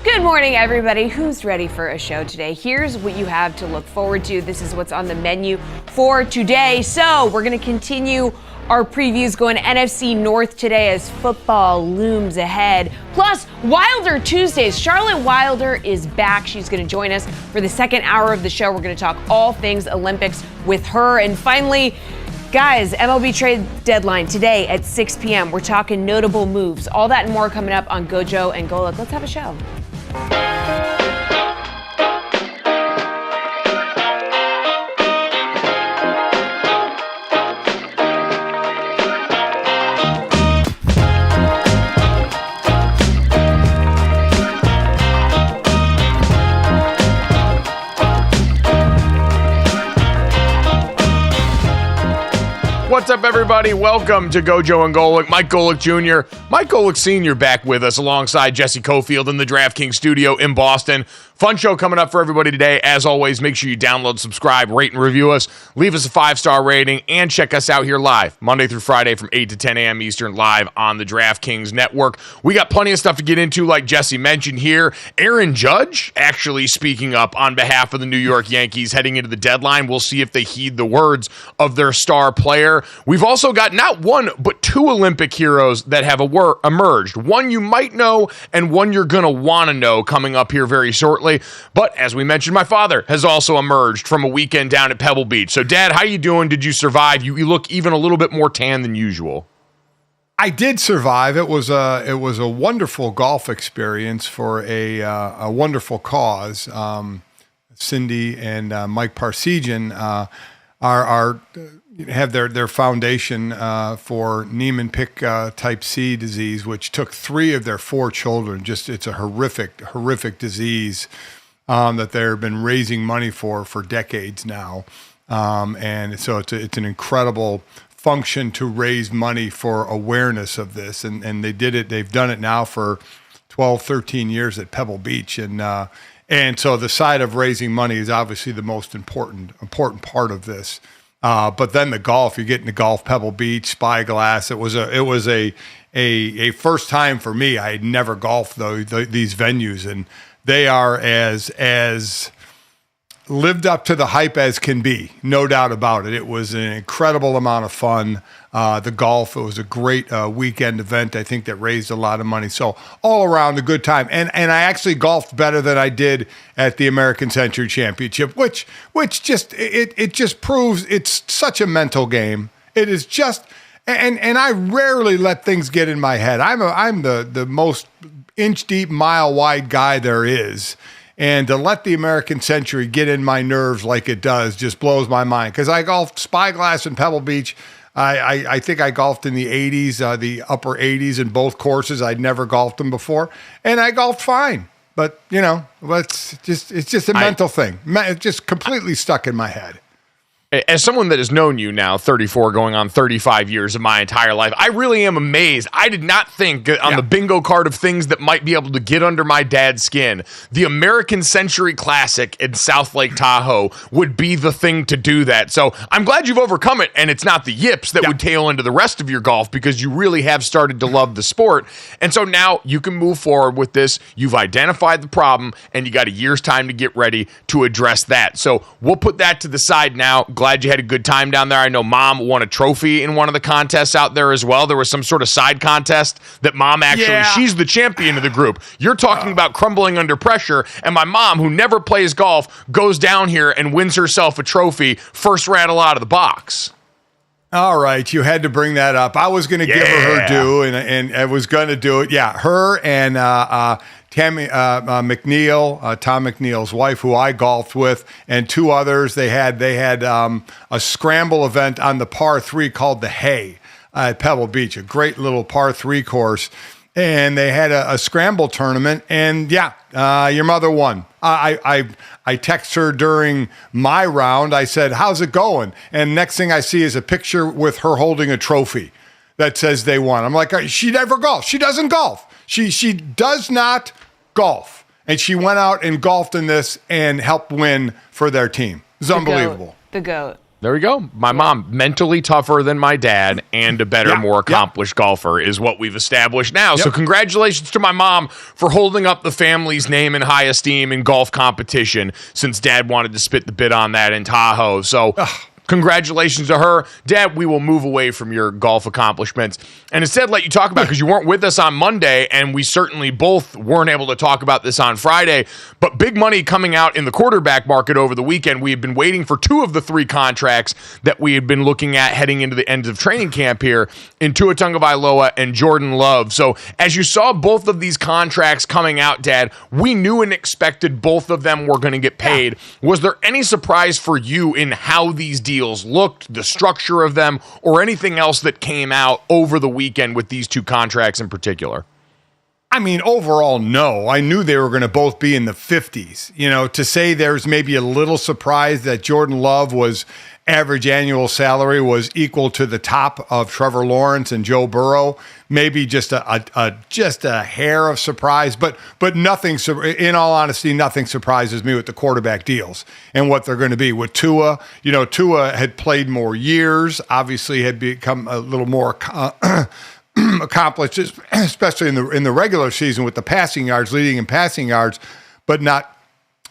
Good morning, everybody. Who's ready for a show today? Here's what you have to look forward to. This is what's on the menu for today. So we're going to continue our previews going to NFC North today as football looms ahead. Plus, Wilder Tuesdays. Charlotte Wilder is back. She's going to join us for the second hour of the show. We're going to talk all things Olympics with her. And finally, guys, MLB Trade Deadline today at 6 p.m. We're talking notable moves. All that and more coming up on GoJo and Golic. Let's have a show. What's up, everybody? Welcome to GoJo and Golic. Mike Golic Jr., Mike Golic Sr. back with us alongside Jesse Cofield in the DraftKings studio in Boston. Fun show coming up for everybody today. As always, make sure you download, subscribe, rate, and review us. Leave us a 5-star rating, and check us out here live, Monday through Friday from 8 to 10 a.m. Eastern, live on the DraftKings network. We got plenty of stuff to get into, like Jesse mentioned here. Aaron Judge actually speaking up on behalf of the New York Yankees heading into the deadline. We'll see if they heed the words of their star player. We've also got not one, but two Olympic heroes that have emerged. One you might know, and one you're going to want to know coming up here very shortly. But as we mentioned, my father has also emerged from a weekend down at Pebble Beach. So, Dad, how you doing? Did you survive? You look even a little bit more tan than usual. I did survive. It was a wonderful golf experience for a wonderful cause. Cindy and Mike Parsegian have their foundation for Niemann-Pick type C disease, which took 3 of their 4 children. It's a horrific disease that they've been raising money for decades now, and so it's an incredible function to raise money for awareness of this, and they did it. They've done it now for 12, 13 years at Pebble Beach, and so the side of raising money is obviously the most important part of this. But then the golf, you're getting to golf Pebble Beach, Spyglass. It was a first time for me. I had never golfed these venues, and they are as lived up to the hype as can be, no doubt about it. It was an incredible amount of fun. The golf, it was a great weekend event, I think, that raised a lot of money. So all around a good time. And I actually golfed better than I did at the American Century Championship, which just proves it's such a mental game. It is just, and I rarely let things get in my head. I'm the most inch deep, mile wide guy there is. And to let the American Century get in my nerves like it does just blows my mind. Because I golfed Spyglass and Pebble Beach. I think I golfed in the 80s, the upper 80s in both courses. I'd never golfed them before. And I golfed fine. But, it's just a mental thing. It's just completely stuck in my head. As someone that has known you now 34 going on 35 years of my entire life, I really am amazed. I did not think on the bingo card of things that might be able to get under my dad's skin, the American Century Classic in South Lake Tahoe would be the thing to do that. So I'm glad you've overcome it, and it's not the yips that would tail into the rest of your golf, because you really have started to love the sport. And so now you can move forward with this. You've identified the problem, and you got a year's time to get ready to address that. So we'll put that to the side now. glad you had a good time down there. I know Mom won a trophy in one of the contests out there as well. There was some sort of side contest that Mom actually, she's the champion of the group. You're talking about crumbling under pressure, and my mom, who never plays golf, goes down here and wins herself a trophy, first rattle out of the box. All right, you had to bring that up. I was going to give her due, and I was going to do it. Yeah, her and Tammy McNeil, Tom McNeil's wife, who I golfed with, and two others. They had a scramble event on the par 3 called the Hay at Pebble Beach, a great little par 3 course. And they had a scramble tournament, and your mother won. I text her during my round. I said, "How's it going?" And next thing I see is a picture with her holding a trophy that says they won. I'm like, she never golfs. She doesn't golf. She does not golf. And she went out and golfed in this and helped win for their team. It's unbelievable. The GOAT. There we go. My mom, mentally tougher than my dad and a better, more accomplished golfer is what we've established now. So congratulations to my mom for holding up the family's name in high esteem in golf competition, since Dad wanted to spit the bit on that in Tahoe. So congratulations to her. Dad, we will move away from your golf accomplishments and instead let you talk about, because you weren't with us on Monday, and we certainly both weren't able to talk about this on Friday, but big money coming out in the quarterback market over the weekend. We had been waiting for 2 of the 3 contracts that we had been looking at heading into the end of training camp here in Tua Tagovailoa and Jordan Love. So as you saw both of these contracts coming out, Dad, we knew and expected both of them were going to get paid. Was there any surprise for you in how these deals looked, the structure of them, or anything else that came out over the weekend with these 2 contracts in particular? I mean, overall, no. I knew they were going to both be in the 50s. You know, to say there's maybe a little surprise that Jordan Love was average annual salary was equal to the top of Trevor Lawrence and Joe Burrow, maybe just a hair of surprise, but nothing. In all honesty, nothing surprises me with the quarterback deals and what they're going to be with Tua. You know, Tua had played more years, obviously had become a little more accomplished, especially in the regular season with the passing yards, leading in passing yards, but not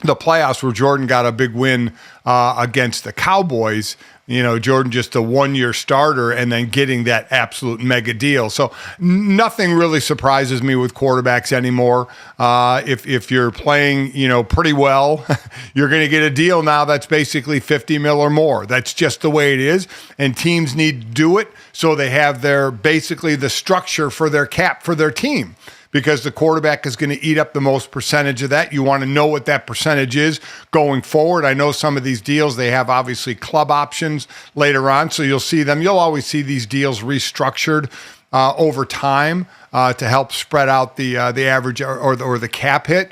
the playoffs where Jordan got a big win against the Cowboys. You know, Jordan just a 1-year starter and then getting that absolute mega deal. So nothing really surprises me with quarterbacks anymore. If you're playing, pretty well, you're going to get a deal now that's basically $50 million or more. That's just the way it is. And teams need to do it so they have basically the structure for their cap for their team, because the quarterback is going to eat up the most percentage of that. You want to know what that percentage is going forward. I know some of these deals, they have obviously club options later on, so you'll always see these deals restructured over time to help spread out the average or the cap hit.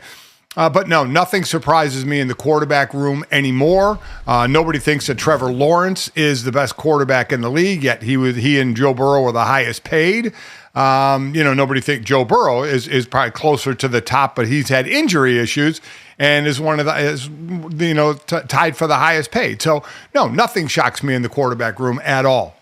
But no, nothing surprises me in the quarterback room anymore. Nobody thinks that Trevor Lawrence is the best quarterback in the league, yet he and Joe Burrow are the highest paid. Nobody thinks Joe Burrow is probably closer to the top, but he's had injury issues and is one of tied for the highest paid. So no, nothing shocks me in the quarterback room at all.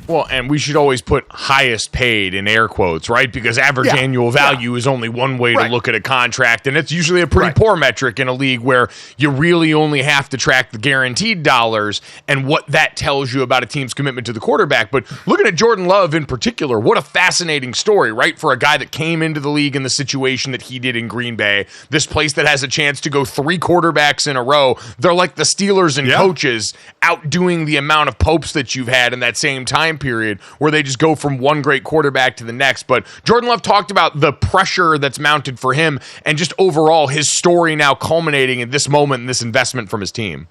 Well, and we should always put highest paid in air quotes, right? Because average annual value is only one way to look at a contract, and it's usually a pretty poor metric in a league where you really only have to track the guaranteed dollars and what that tells you about a team's commitment to the quarterback. But looking at Jordan Love in particular, what a fascinating story, right? For a guy that came into the league in the situation that he did in Green Bay, this place that has a chance to go 3 quarterbacks in a row. They're like the Steelers and coaches outdoing the amount of popes that you've had in that same time period where they just go from one great quarterback to the next. But Jordan Love talked about the pressure that's mounted for him and just overall his story now culminating in this moment and this investment from his team.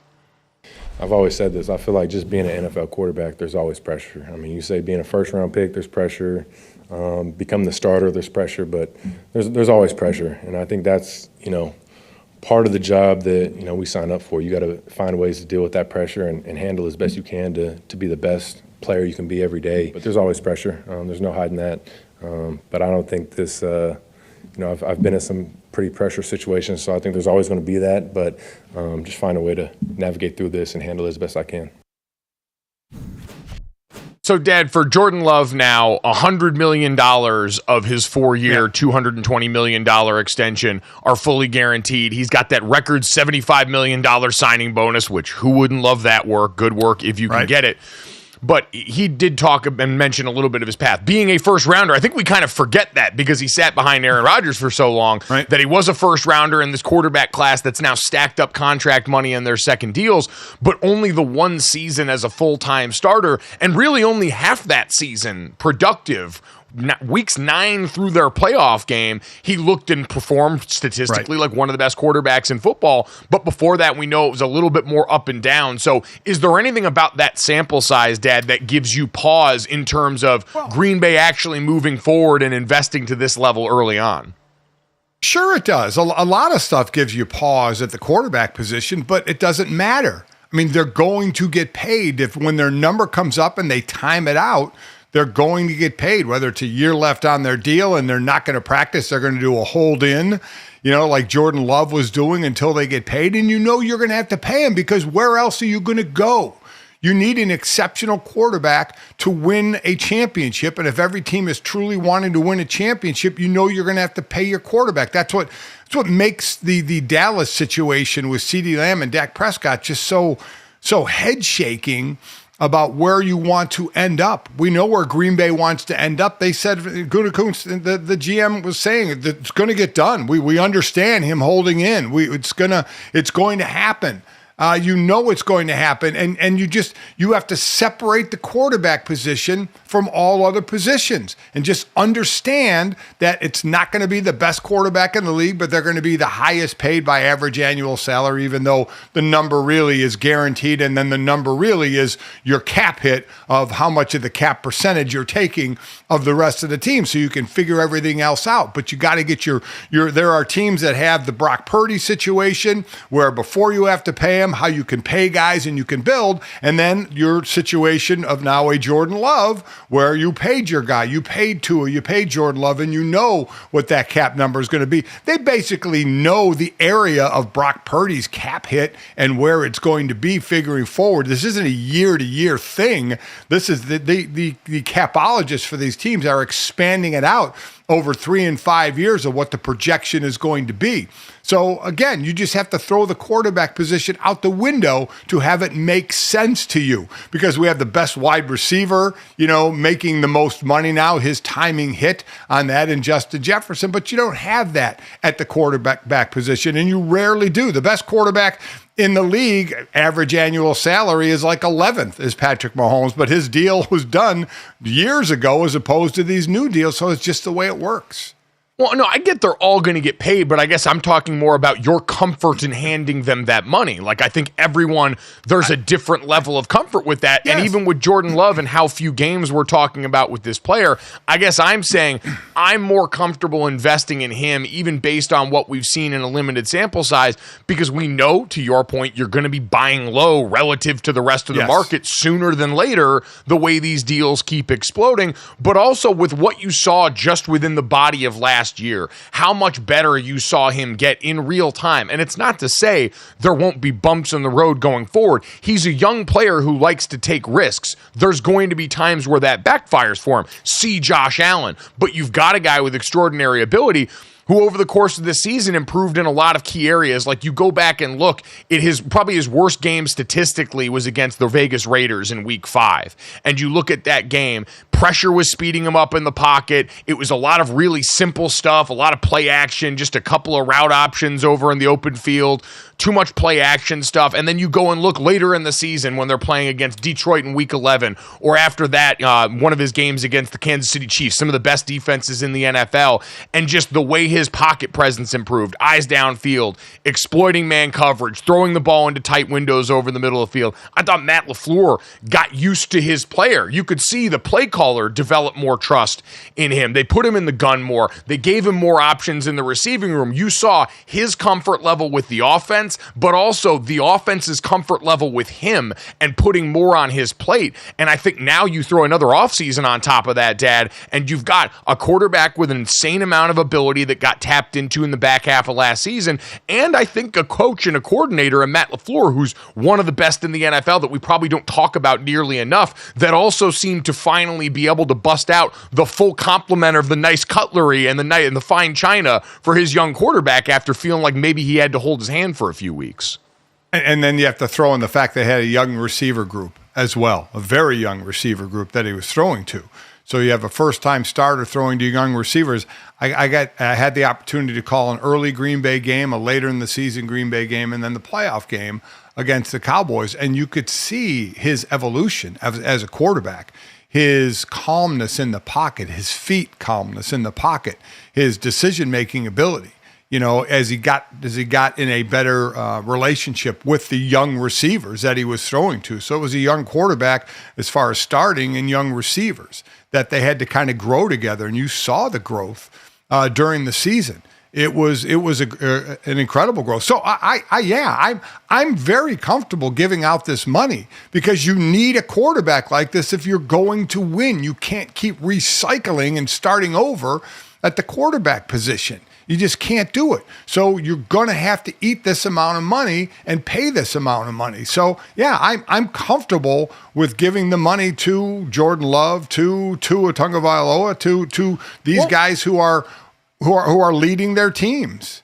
I've always said this. I feel like just being an NFL quarterback, there's always pressure. I mean, you say being a first-round pick, there's pressure. Become the starter, there's pressure. But there's always pressure. And I think that's, part of the job that, we sign up for. You got to find ways to deal with that pressure and handle as best you can to be the best player you can be every day. But there's always pressure. There's no hiding that. But I don't think this, I've been in some pretty pressure situations, so I think there's always going to be that. But just find a way to navigate through this and handle it as best I can. So, Dad, for Jordan Love now, $100 million of his 4-year, $220 million extension are fully guaranteed. He's got that record $75 million signing bonus, which who wouldn't love that work? Good work if you can get it. But he did talk and mention a little bit of his path. Being a first rounder, I think we kind of forget that because he sat behind Aaron Rodgers for so long that he was a first rounder in this quarterback class that's now stacked up contract money in their second deals, but only the one season as a full-time starter, and really only half that season productive. Weeks 9 through their playoff game, he looked and performed statistically like one of the best quarterbacks in football. But before that, we know it was a little bit more up and down. So is there anything about that sample size, Dad, that gives you pause in terms of Green Bay actually moving forward and investing to this level early on? Sure it does. A lot of stuff gives you pause at the quarterback position, but it doesn't matter. I mean, they're going to get paid if when their number comes up and they time it out. They're going to get paid, whether it's a year left on their deal and they're not going to practice. They're going to do a hold in, like Jordan Love was doing until they get paid. And you're going to have to pay him because where else are you going to go? You need an exceptional quarterback to win a championship. And if every team is truly wanting to win a championship, you're going to have to pay your quarterback. That's what makes the Dallas situation with CeeDee Lamb and Dak Prescott just so head shaking about where you want to end up. We know where Green Bay wants to end up. They said, Gutekunst, the GM was saying that it's going to get done. We understand him holding in. It's going to happen. It's going to happen. And you have to separate the quarterback position from all other positions and just understand that it's not going to be the best quarterback in the league, but they're going to be the highest paid by average annual salary, even though the number really is guaranteed. And then the number really is your cap hit of how much of the cap percentage you're taking of the rest of the team. So you can figure everything else out, but you got to get there are teams that have the Brock Purdy situation where before you have to pay him, how you can pay guys and you can build, and then your situation of now a Jordan Love where you paid your guy, you paid Tua, you paid Jordan Love, and you know what that cap number is going to be. They basically know the area of Brock Purdy's cap hit and where it's going to be figuring forward. This isn't a year-to-year thing. This is the capologists for these teams are expanding it out over 3 and 5 years of what the projection is going to be. So again, you just have to throw the quarterback position out the window to have it make sense to you, because we have the best wide receiver, making the most money now, his timing hit on that in Justin Jefferson, but you don't have that at the quarterback position, and you rarely do. The best quarterback in the league, average annual salary is like 11th is Patrick Mahomes, but his deal was done years ago as opposed to these new deals, so it's just the way it works. Well, no, I get they're all going to get paid, but I guess I'm talking more about your comfort in handing them that money. Like, I think there's a different level of comfort with that. Yes. And even with Jordan Love and how few games we're talking about with this player, I guess I'm saying I'm more comfortable investing in him, even based on what we've seen in a limited sample size, because we know, to your point, you're going to be buying low relative to the rest of the market sooner than later, the way these deals keep exploding. But also with what you saw just within the body of last year, how much better you saw him get in real time. And it's not to say there won't be bumps in the road going forward. He's a young player who likes to take risks. There's going to be times where that backfires for him. See Josh Allen. But you've got a guy with extraordinary ability who over the course of this season improved in a lot of key areas. Like, you go back and look at probably his worst game statistically was against the Vegas Raiders in week 5. And you look at that game, pressure was speeding him up in the pocket. It was a lot of really simple stuff, a lot of play action, just a couple of route options over in the open field, too much play action stuff. And then you go and look later in the season when they're playing against Detroit in week 11, or after that, one of his games against the Kansas City Chiefs, some of the best defenses in the NFL, and just the way his pocket presence improved, eyes downfield, exploiting man coverage, throwing the ball into tight windows over the middle of the field. I thought Matt LaFleur got used to his player. You could see the play calling Waller develop more trust in him. They put him in the gun more. They gave him more options in the receiving room. You saw his comfort level with the offense, but also the offense's comfort level with him and putting more on his plate. And I think now you throw another offseason on top of that, Dad, and you've got a quarterback with an insane amount of ability that got tapped into in the back half of last season, and I think a coach and a coordinator in Matt LaFleur, who's one of the best in the NFL that we probably don't talk about nearly enough, that also seemed to finally be able to bust out the full complement of the nice cutlery and the fine china for his young quarterback after feeling like maybe he had to hold his hand for a few weeks. And then you have to throw in the fact they had a young receiver group as well, a very young receiver group that he was throwing to. So you have a first-time starter throwing to young receivers. I had the opportunity to call an early Green Bay game, a later in the season Green Bay game, and then the playoff game against the Cowboys. And you could see his evolution as a quarterback, his calmness in the pocket, his feet calmness in the pocket, his decision-making ability. You know, as he got in a better relationship with the young receivers that he was throwing to. So it was a young quarterback as far as starting and young receivers that they had to kind of grow together. And you saw the growth during the season. It was an incredible growth. So I'm very comfortable giving out this money because you need a quarterback like this if you're going to win. You can't keep recycling and starting over at the quarterback position. You just can't do it. So you're going to have to eat this amount of money and pay this amount of money. So yeah, I'm comfortable with giving the money to Jordan Love, to Tua Tagovailoa, to these guys who are leading their teams.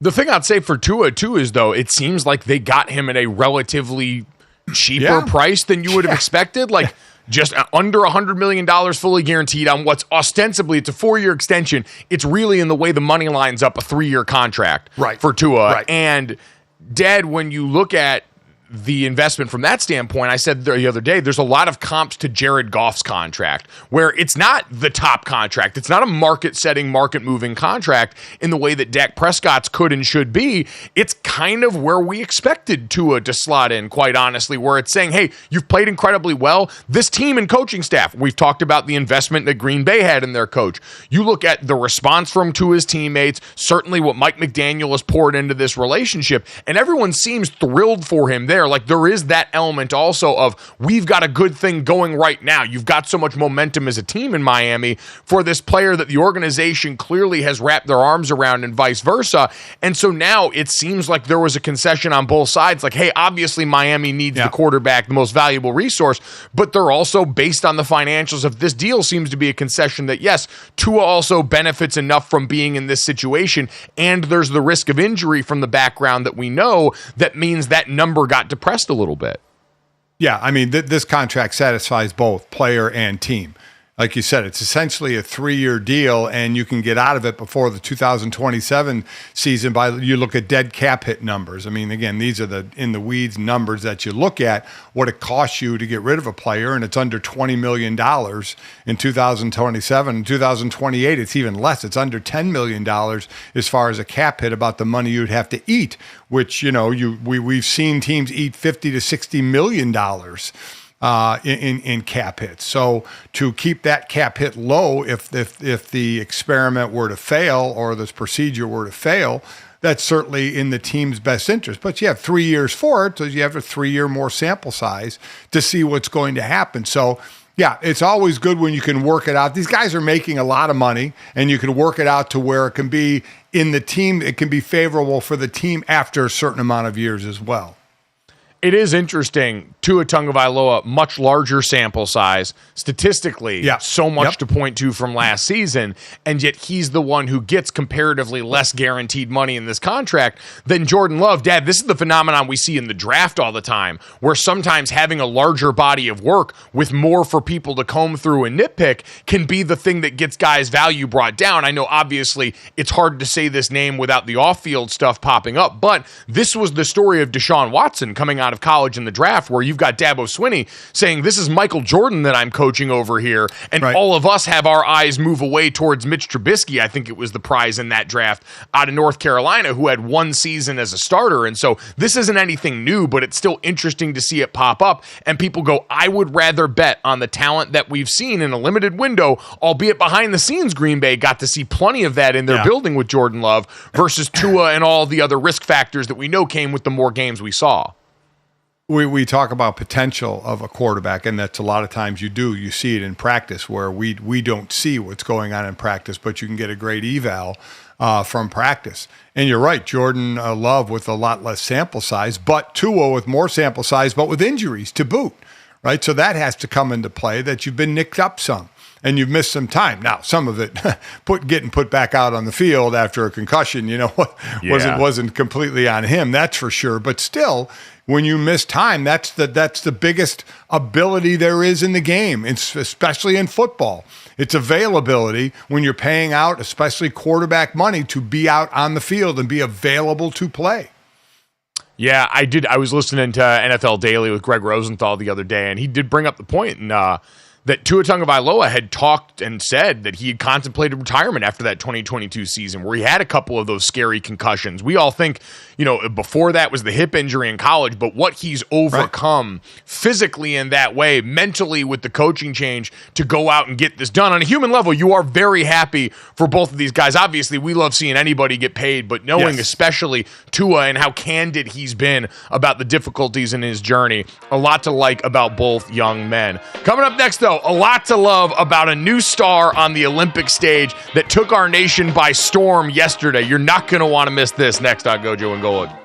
The thing I'd say for Tua too is, though, it seems like they got him at a relatively cheaper price than you would have expected. Like just under $100 million fully guaranteed on what's ostensibly, it's a 4-year extension. It's really, in the way the money lines up, a 3-year contract for Tua. Right. And Dad, when you look at the investment from that standpoint, I said the other day, there's a lot of comps to Jared Goff's contract, where it's not the top contract. It's not a market-setting, market-moving contract in the way that Dak Prescott's could and should be. It's kind of where we expected Tua to slot in, quite honestly, where it's saying, hey, you've played incredibly well. This team and coaching staff, we've talked about the investment that Green Bay had in their coach. You look at the response from Tua's teammates, certainly what Mike McDaniel has poured into this relationship, and everyone seems thrilled for him there. Like, there is that element also of, we've got a good thing going right now. You've got so much momentum as a team in Miami for this player that the organization clearly has wrapped their arms around, and vice versa. And so now it seems like there was a concession on both sides. Like, hey, obviously Miami needs the quarterback, the most valuable resource, but they're also, based on the financials of this deal, seems to be a concession that, yes, Tua also benefits enough from being in this situation, and there's the risk of injury from the background that we know that means that number got depressed a little bit. Yeah, I mean, this contract satisfies both player and team. Like you said, it's essentially a 3-year deal, and you can get out of it before the 2027 season by, you look at dead cap hit numbers. I mean, again, these are the in the weeds numbers that you look at, what it costs you to get rid of a player, and it's under $20 million in 2027. In 2028, it's even less. It's under $10 million as far as a cap hit, about the money you'd have to eat, which, you know, we've seen teams eat $50 to $60 million in cap hits. So to keep that cap hit low, if the experiment were to fail or this procedure were to fail, that's certainly in the team's best interest. But you have 3 years for it, so you have a 3-year more sample size to see what's going to happen. So yeah, it's always good when you can work it out. These guys are making a lot of money, and you can work it out to where it can be in the team, it can be favorable for the team after a certain amount of years as well. It is interesting. Tua Tagovailoa, much larger sample size, statistically, so much to point to from last season, and yet he's the one who gets comparatively less guaranteed money in this contract than Jordan Love. Dad, this is the phenomenon we see in the draft all the time, where sometimes having a larger body of work with more for people to comb through and nitpick can be the thing that gets guys' value brought down. I know, obviously, it's hard to say this name without the off-field stuff popping up, but this was the story of Deshaun Watson coming out out of college in the draft, where you've got Dabo Swinney saying, this is Michael Jordan that I'm coaching over here. And all of us have our eyes move away towards Mitch Trubisky. I think it was the prize in that draft out of North Carolina, who had one season as a starter. And so this isn't anything new, but it's still interesting to see it pop up. And people go, I would rather bet on the talent that we've seen in a limited window, albeit behind the scenes, Green Bay got to see plenty of that in their building with Jordan Love versus Tua and all the other risk factors that we know came with the more games we saw. We talk about potential of a quarterback, and that's a lot of times you see it in practice, where we don't see what's going on in practice, but you can get a great eval from practice. And you're right, Jordan Love with a lot less sample size, but Tua with more sample size, but with injuries to boot, right? So that has to come into play, that you've been nicked up some and you've missed some time. Now, some of it getting put back out on the field after a concussion, wasn't completely on him, that's for sure. But still, when you miss time, that's the biggest ability there is in the game, especially in football. It's availability when you're paying out, especially quarterback money, to be out on the field and be available to play. Yeah, I did. I was listening to NFL Daily with Greg Rosenthal the other day, and he did bring up the point that Tua Tagovailoa had talked and said that he had contemplated retirement after that 2022 season, where he had a couple of those scary concussions. We all think, before that was the hip injury in college, but what he's overcome physically in that way, mentally with the coaching change to go out and get this done. On a human level, you are very happy for both of these guys. Obviously, we love seeing anybody get paid, but knowing especially Tua and how candid he's been about the difficulties in his journey, a lot to like about both young men. Coming up next, though, a lot to love about a new star on the Olympic stage that took our nation by storm yesterday. You're not going to want to miss this next on GoJo and Golic.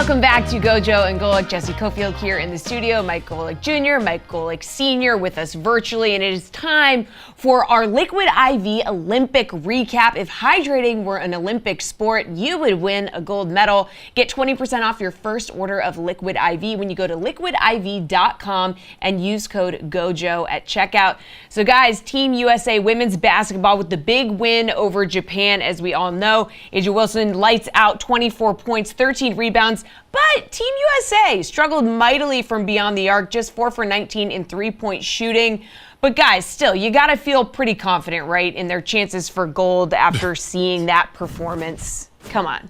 Welcome back to GoJo and Golic. Jesse Cofield here in the studio. Mike Golic Jr., Mike Golic Sr. with us virtually. And it is time for our Liquid IV Olympic recap. If hydrating were an Olympic sport, you would win a gold medal. Get 20% off your first order of Liquid IV when you go to liquidiv.com and use code GOJO at checkout. So guys, Team USA women's basketball with the big win over Japan, as we all know. A'ja Wilson lights out, 24 points, 13 rebounds. But Team USA struggled mightily from beyond the arc, just 4 for 19 in three-point shooting. But guys, still, you got to feel pretty confident, right, in their chances for gold after seeing that performance. Come on.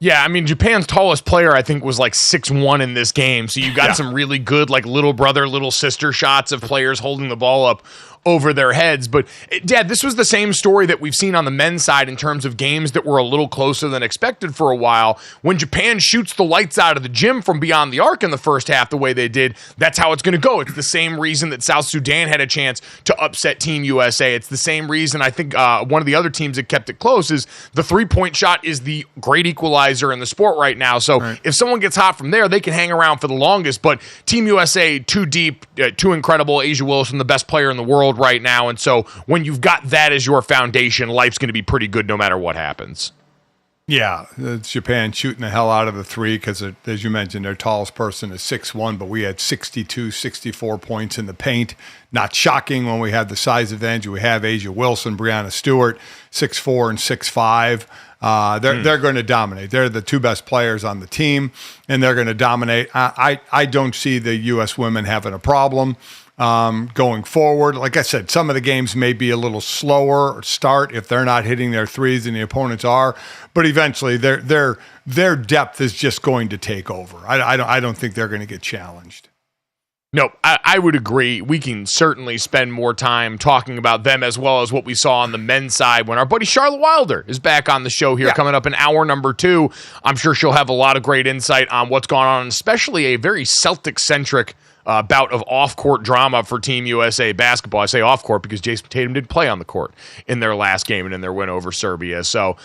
Yeah, I mean, Japan's tallest player, I think, was like 6'1" in this game. So you got some really good, like, little brother, little sister shots of players holding the ball up over their heads. But, Dad, this was the same story that we've seen on the men's side in terms of games that were a little closer than expected for a while. When Japan shoots the lights out of the gym from beyond the arc in the first half the way they did, that's how it's going to go. It's the same reason that South Sudan had a chance to upset Team USA. It's the same reason I think one of the other teams that kept it close is the three-point shot is the great equalizer in the sport right now. So if someone gets hot from there, they can hang around for the longest. But Team USA, too deep, too incredible. A'ja Wilson, the best player in the world right now. And so when you've got that as your foundation, life's going to be pretty good no matter what happens. Yeah, it's Japan shooting the hell out of the three because, as you mentioned, their tallest person is 6'1", but we had 62, 64 points in the paint. Not shocking when we have the size advantage. We have A'ja Wilson, Breanna Stewart, 6'4" and 6'5". They're going to dominate. They're the two best players on the team, and they're going to dominate. I don't see the U.S. women having a problem going forward. Like I said, some of the games may be a little slower start if they're not hitting their threes and the opponents are, but eventually their depth is just going to take over. I don't think they're going to get challenged. No, I would agree. We can certainly spend more time talking about them as well as what we saw on the men's side when our buddy Charlotte Wilder is back on the show here coming up in hour number 2. I'm sure she'll have a lot of great insight on what's going on, especially a very Celtic-centric bout of off-court drama for Team USA basketball. I say off-court because Jason Tatum did play on the court in their last game and in their win over Serbia. So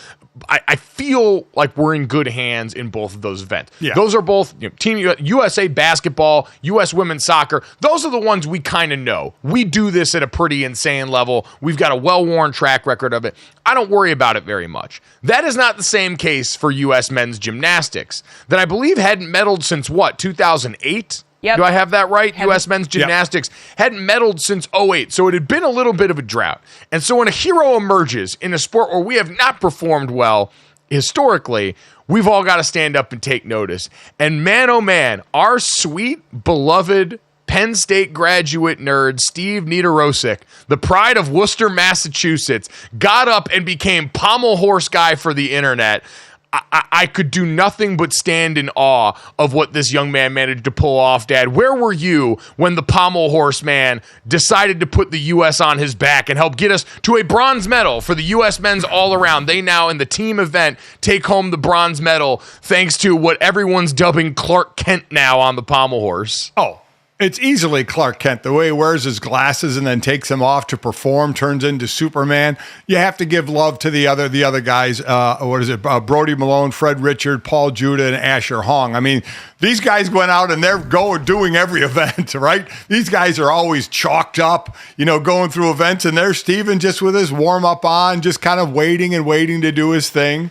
I feel like we're in good hands in both of those events. Yeah. Those are both Team USA basketball, U.S. women's soccer. Those are the ones we kind of know. We do this at a pretty insane level. We've got a well-worn track record of it. I don't worry about it very much. That is not the same case for U.S. men's gymnastics that I believe hadn't medaled since, 2008? Yep. Do I have that right? U.S. men's gymnastics hadn't medaled since 2008, so it had been a little bit of a drought. And so when a hero emerges in a sport where we have not performed well historically, we've all got to stand up and take notice. And man, oh man, our sweet, beloved Penn State graduate nerd, Steve Niederosik, the pride of Worcester, Massachusetts, got up and became pommel horse guy for the internet. I could do nothing but stand in awe of what this young man managed to pull off, Dad. Where were you when the pommel horse man decided to put the U.S. on his back and help get us to a bronze medal for the U.S. men's all-around? They now, in the team event, take home the bronze medal thanks to what everyone's dubbing Clark Kent now on the pommel horse. Oh, it's easily Clark Kent. The way he wears his glasses and then takes them off to perform, turns into Superman. You have to give love to the other guys. Brody Malone, Fred Richard, Paul Judah, and Asher Hong. I mean, these guys went out and they're doing every event, right? These guys are always chalked up, going through events, and there's Steven just with his warm-up on, just kind of waiting to do his thing.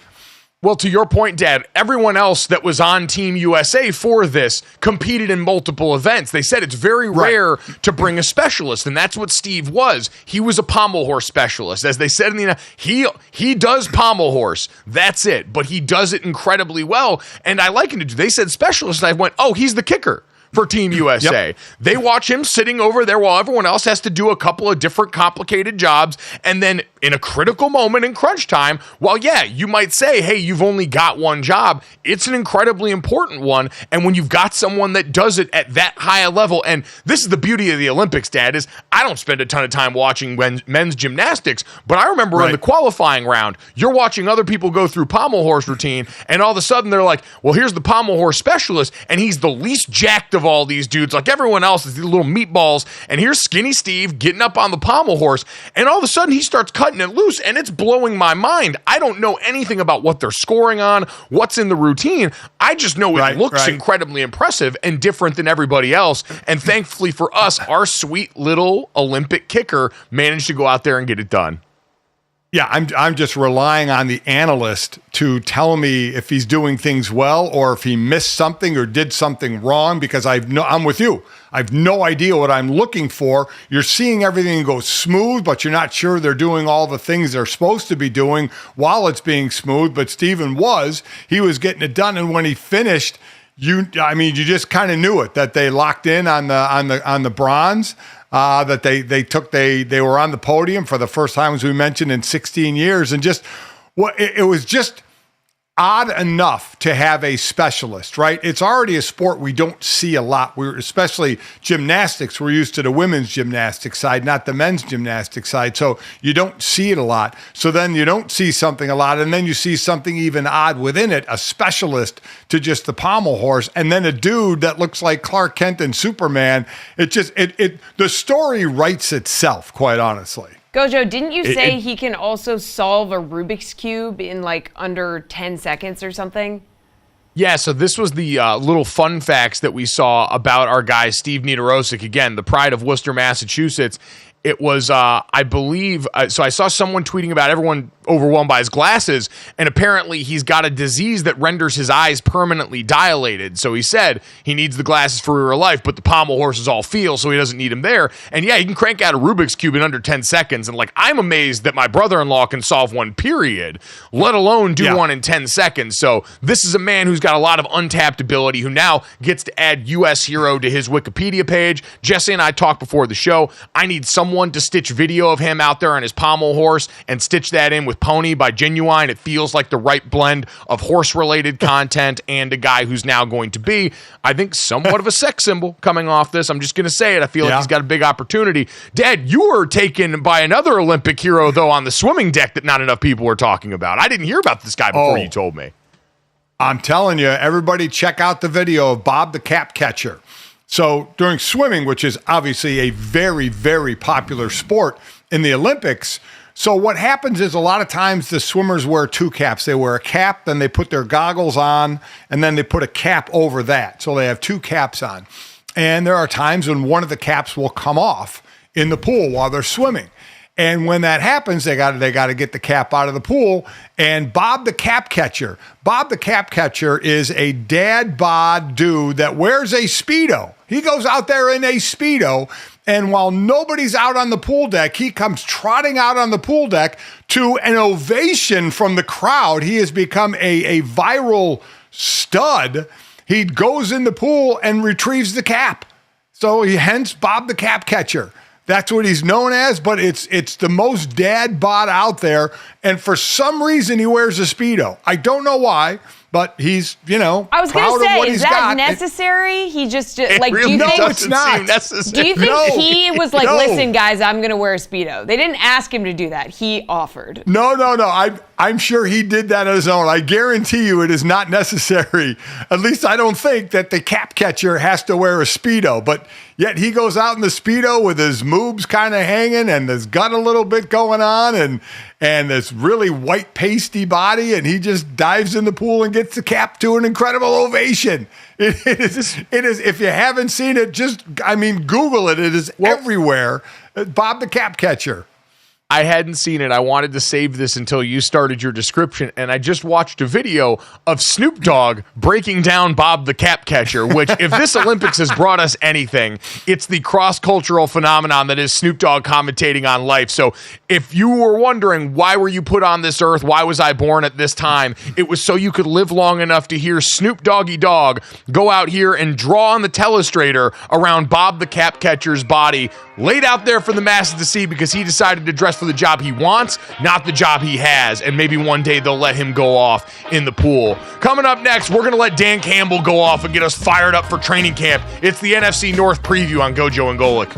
Well, to your point, Dad, everyone else that was on Team USA for this competed in multiple events. They said it's very rare to bring a specialist, and that's what Steve was. He was a pommel horse specialist. As they said in the he does pommel horse. That's it. But he does it incredibly well, and I likened it to, they said specialist, and I went, oh, he's the kicker for Team USA. They watch him sitting over there while everyone else has to do a couple of different complicated jobs, and then in a critical moment in crunch time, while you might say, hey, you've only got one job, it's an incredibly important one, and when you've got someone that does it at that high a level, and this is the beauty of the Olympics, Dad, is I don't spend a ton of time watching men's gymnastics, but I remember in the qualifying round, you're watching other people go through pommel horse routine, and all of a sudden they're like, well, here's the pommel horse specialist, and he's the least jacked of of all these dudes. Like everyone else is these little meatballs. And here's Skinny Steve getting up on the pommel horse. And all of a sudden he starts cutting it loose. And it's blowing my mind. I don't know anything about what they're scoring on, what's in the routine. I just know it looks incredibly impressive and different than everybody else. And thankfully for us, our sweet little Olympic kicker managed to go out there and get it done. Yeah, I'm just relying on the analyst to tell me if he's doing things well or if he missed something or did something wrong, because I'm with you. I have no idea what I'm looking for. You're seeing everything go smooth, but you're not sure they're doing all the things they're supposed to be doing while it's being smooth. But Steven he was getting it done, and when he finished, you just kind of knew it, that they locked in on the bronze. That they were on the podium for the first time, as we mentioned, in 16 years. And it was just odd enough to have a specialist, right? It's already a sport we don't see a lot. Especially gymnastics, we're used to the women's gymnastics side, not the men's gymnastics side. So you don't see it a lot. So then you don't see something a lot. And then you see something even odd within it, a specialist to just the pommel horse. And then a dude that looks like Clark Kent and Superman. The story writes itself, quite honestly. GoJo, didn't you say he can also solve a Rubik's Cube in like under 10 seconds or something? Yeah, so this was the little fun facts that we saw about our guy, Steve Niederosik, again, the pride of Worcester, Massachusetts. It was, I believe, so I saw someone tweeting about everyone overwhelmed by his glasses, and apparently he's got a disease that renders his eyes permanently dilated. So he said he needs the glasses for real life, but the pommel horses all feel, so he doesn't need them there. And yeah, he can crank out a Rubik's Cube in under 10 seconds. And like, I'm amazed that my brother-in-law can solve one, period, let alone do one in 10 seconds. So this is a man who's got a lot of untapped ability, who now gets to add U.S. hero to his Wikipedia page. Jesse and I talked before the show. I need someone to stitch video of him out there on his pommel horse and stitch that in with Pony by Genuine. It feels like the right blend of horse-related content and a guy who's now going to be, I think, somewhat of a sex symbol coming off this. I'm just going to say it. I feel like he's got a big opportunity. Dad, you were taken by another Olympic hero, though, on the swimming deck that not enough people were talking about. I didn't hear about this guy before you told me. I'm telling you, everybody check out the video of Bob the Cap Catcher. So during swimming, which is obviously a very, very popular sport in the Olympics, so what happens is a lot of times the swimmers wear two caps. They wear a cap, then they put their goggles on, and then they put a cap over that. So they have two caps on. And there are times when one of the caps will come off in the pool while they're swimming. And when that happens, they got to get the cap out of the pool. And Bob the Cap Catcher is a dad bod dude that wears a Speedo. He goes out there in a Speedo, and while nobody's out on the pool deck, he comes trotting out on the pool deck to an ovation from the crowd. He has become a viral stud. He goes in the pool and retrieves the cap. So hence Bob the Cap Catcher. That's what he's known as, but it's the most dad bod out there. And for some reason, he wears a Speedo. I don't know why, but he's, I was going to say, is that necessary? He just like, really do you think it's not necessary? Do you think he was like, listen, guys, I'm going to wear a Speedo? They didn't ask him to do that. He offered. No. I'm sure he did that on his own. I guarantee you it is not necessary. At least I don't think that the cap catcher has to wear a Speedo, but yet he goes out in the Speedo with his moobs kind of hanging and his gut a little bit going on and this really white pasty body, and he just dives in the pool and gets the cap to an incredible ovation. It is. If you haven't seen it, Google it. It is everywhere. Bob the Cap Catcher. I hadn't seen it. I wanted to save this until you started your description, and I just watched a video of Snoop Dogg breaking down Bob the Cap Catcher, which, if this Olympics has brought us anything, it's the cross-cultural phenomenon that is Snoop Dogg commentating on life. So if you were wondering, why were you put on this earth? Why was I born at this time? It was so you could live long enough to hear Snoop Doggy Dogg go out here and draw on the telestrator around Bob the Cap Catcher's body, laid out there for the masses to see, because he decided to dress for the job he wants, not the job he has, and maybe one day they'll let him go off in the pool. Coming up next, we're going to let Dan Campbell go off and get us fired up for training camp. It's the NFC North preview on GoJo and Golic.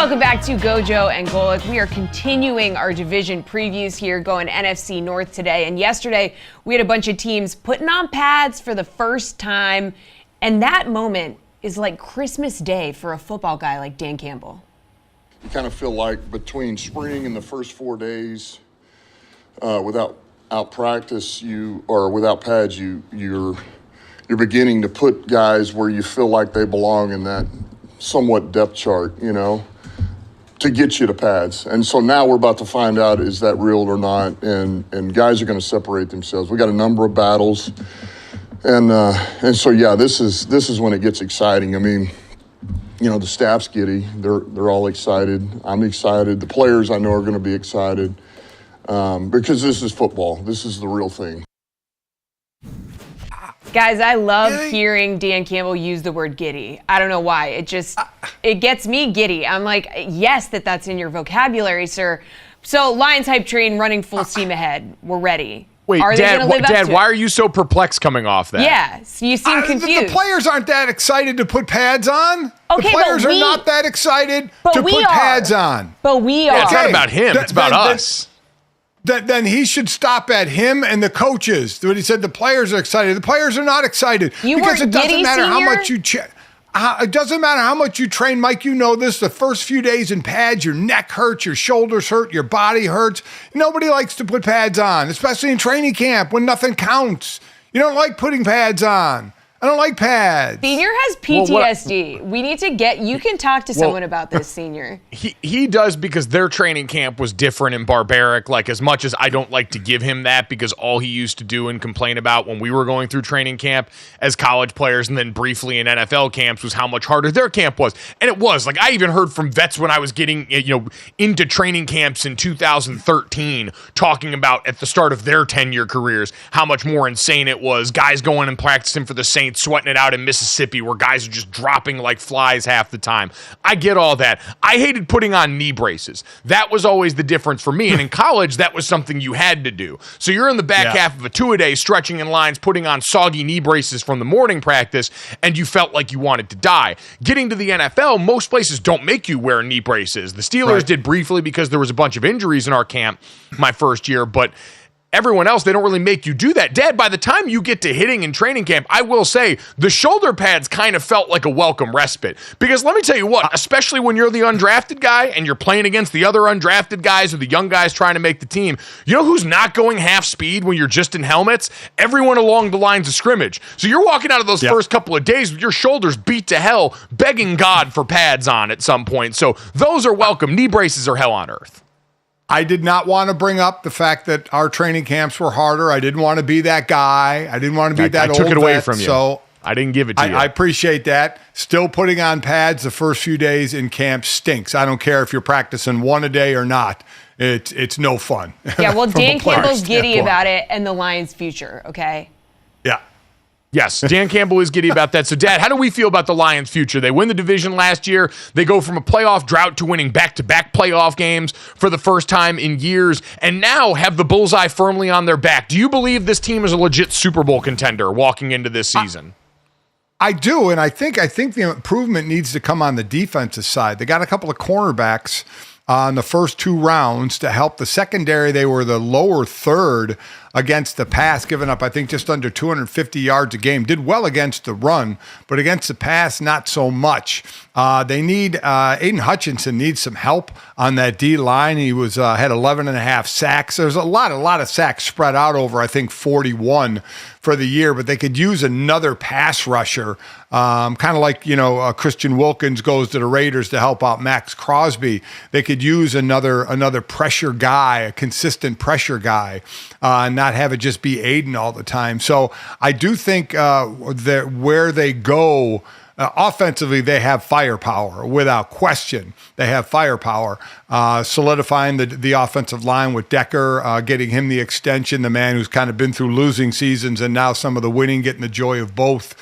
Welcome back to GoJo and Golic. We are continuing our division previews here, going NFC North today. And yesterday, we had a bunch of teams putting on pads for the first time. And that moment is like Christmas Day for a football guy like Dan Campbell. You kind of feel like between spring and the first 4 days, without practice, without pads, you're beginning to put guys where you feel like they belong in that somewhat depth chart, to get you to pads. And so now we're about to find out, is that real or not? And guys are going to separate themselves. We got a number of battles. And so, yeah, this is when it gets exciting. I mean, the staff's giddy. They're all excited. I'm excited. The players I know are going to be excited because this is football. This is the real thing. Guys, I love hearing Dan Campbell use the word giddy. I don't know why. It gets me giddy. I'm like, yes, that's in your vocabulary, sir. So Lions hype train running full steam ahead. We're ready. Wait, are Dad, why are you so perplexed coming off that? Yeah, you seem confused. The players aren't that excited to put pads on. Okay, the players are not that excited to put pads on. But we are. Yeah, it's not about him. It's about us. Then he should stop at him and the coaches. When he said the players are excited, the players are not excited because it doesn't matter how much you it doesn't matter how much you train, Mike. You know this. The first few days in pads, your neck hurts, your shoulders hurt, your body hurts. Nobody likes to put pads on, especially in training camp when nothing counts. You don't like putting pads on. I don't like pads. Senior has PTSD. We need to you can talk to someone about this, Senior. He does, because their training camp was different and barbaric. Like, as much as I don't like to give him that, because all he used to do and complain about when we were going through training camp as college players and then briefly in NFL camps was how much harder their camp was. And it was. Like, I even heard from vets when I was getting into training camps in 2013 talking about at the start of their 10-year careers how much more insane it was. Guys going and practicing for the Saints, sweating it out in Mississippi where guys are just dropping like flies half the time. I get all that. I hated putting on knee braces. That was always the difference for me. And in college, that was something you had to do. So you're in the back half of a two-a-day stretching in lines, putting on soggy knee braces from the morning practice, and you felt like you wanted to die. Getting to the NFL, most places don't make you wear knee braces. The Steelers did briefly because there was a bunch of injuries in our camp my first year, but everyone else, they don't really make you do that. Dad, by the time you get to hitting in training camp, I will say the shoulder pads kind of felt like a welcome respite. Because let me tell you what, especially when you're the undrafted guy and you're playing against the other undrafted guys or the young guys trying to make the team, you know who's not going half speed when you're just in helmets? Everyone along the lines of scrimmage. So you're walking out of those first couple of days with your shoulders beat to hell, begging God for pads on at some point. So those are welcome. Knee braces are hell on earth. I did not want to bring up the fact that our training camps were harder. I didn't want to be that guy. I didn't want to be that old I took it away vet, from you. So I didn't give it to you. I appreciate that. Still putting on pads the first few days in camp stinks. I don't care if you're practicing one a day or not. It's no fun. Yeah, well, Dan Campbell's giddy about it and the Lions' future, okay? Yeah. Yes, Dan Campbell is giddy about that. So, Dad, how do we feel about the Lions' future? They win the division last year. They go from a playoff drought to winning back-to-back playoff games for the first time in years, and now have the bullseye firmly on their back. Do you believe this team is a legit Super Bowl contender walking into this season? I do, and I think the improvement needs to come on the defensive side. They got a couple of cornerbacks in the first two rounds to help the secondary. They were the lower third against the pass, giving up, I think, just under 250 yards a game. Did well against the run, but against the pass, not so much. They need Aiden Hutchinson needs some help on that D line. He was had 11 and a half sacks. There's a lot of sacks spread out over, I think, 41 for the year, but they could use another pass rusher, kind of like, Christian Wilkins goes to the Raiders to help out Max Crosby. They could use another pressure guy, a consistent pressure guy, not have it just be Aiden all the time. So I do think that where they go offensively, they have firepower without question. They have firepower, solidifying the offensive line with Decker, getting him the extension, the man who's kind of been through losing seasons and now some of the winning, getting the joy of both.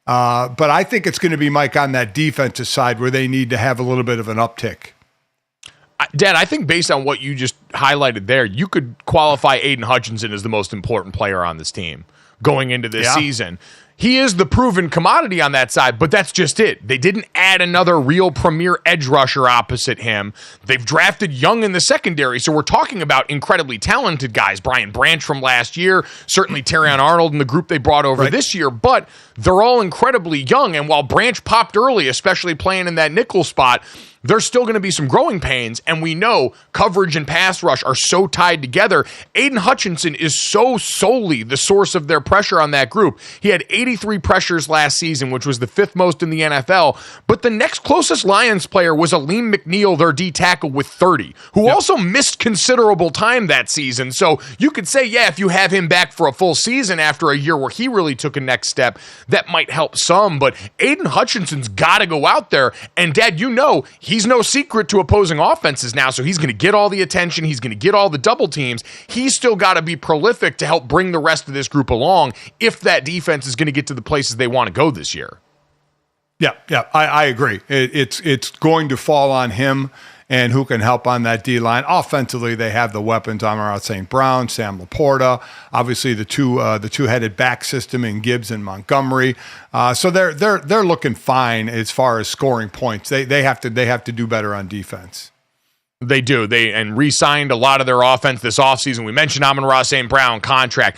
But I think it's going to be, Mike, on that defensive side where they need to have a little bit of an uptick. Dad, I think based on what you just highlighted there, you could qualify Aiden Hutchinson as the most important player on this team going into this season. he is the proven commodity on that side, but that's just it. They didn't add another real premier edge rusher opposite him. They've drafted young in the secondary, so we're talking about incredibly talented guys. Brian Branch from last year, certainly Terrion Arnold and the group they brought over this year, but they're all incredibly young, and while Branch popped early, especially playing in that nickel spot, there's still going to be some growing pains, and we know coverage and pass rush are so tied together. Aiden Hutchinson is so solely the source of their pressure on that group. He had 83 pressures last season, which was the 5th most in the NFL, but the next closest Lions player was Aleem McNeil, their D tackle, with 30, who also missed considerable time that season. So you could say, yeah, if you have him back for a full season after a year where he really took a next step, that might help some, but Aiden Hutchinson's got to go out there, and Dad, you know, he's no secret to opposing offenses now, so he's going to get all the attention. He's going to get all the double teams. He's still got to be prolific to help bring the rest of this group along if that defense is going to get to the places they want to go this year. Yeah, I agree. It's going to fall on him and who can help on that D-line. Offensively, they have the weapons. Amon-Ra St. Brown, Sam Laporta, obviously the two-headed back system in Gibbs and Montgomery. So they're looking fine as far as scoring points. They have to do better on defense. They do. They re-signed a lot of their offense this offseason. We mentioned Amon-Ra St. Brown contract.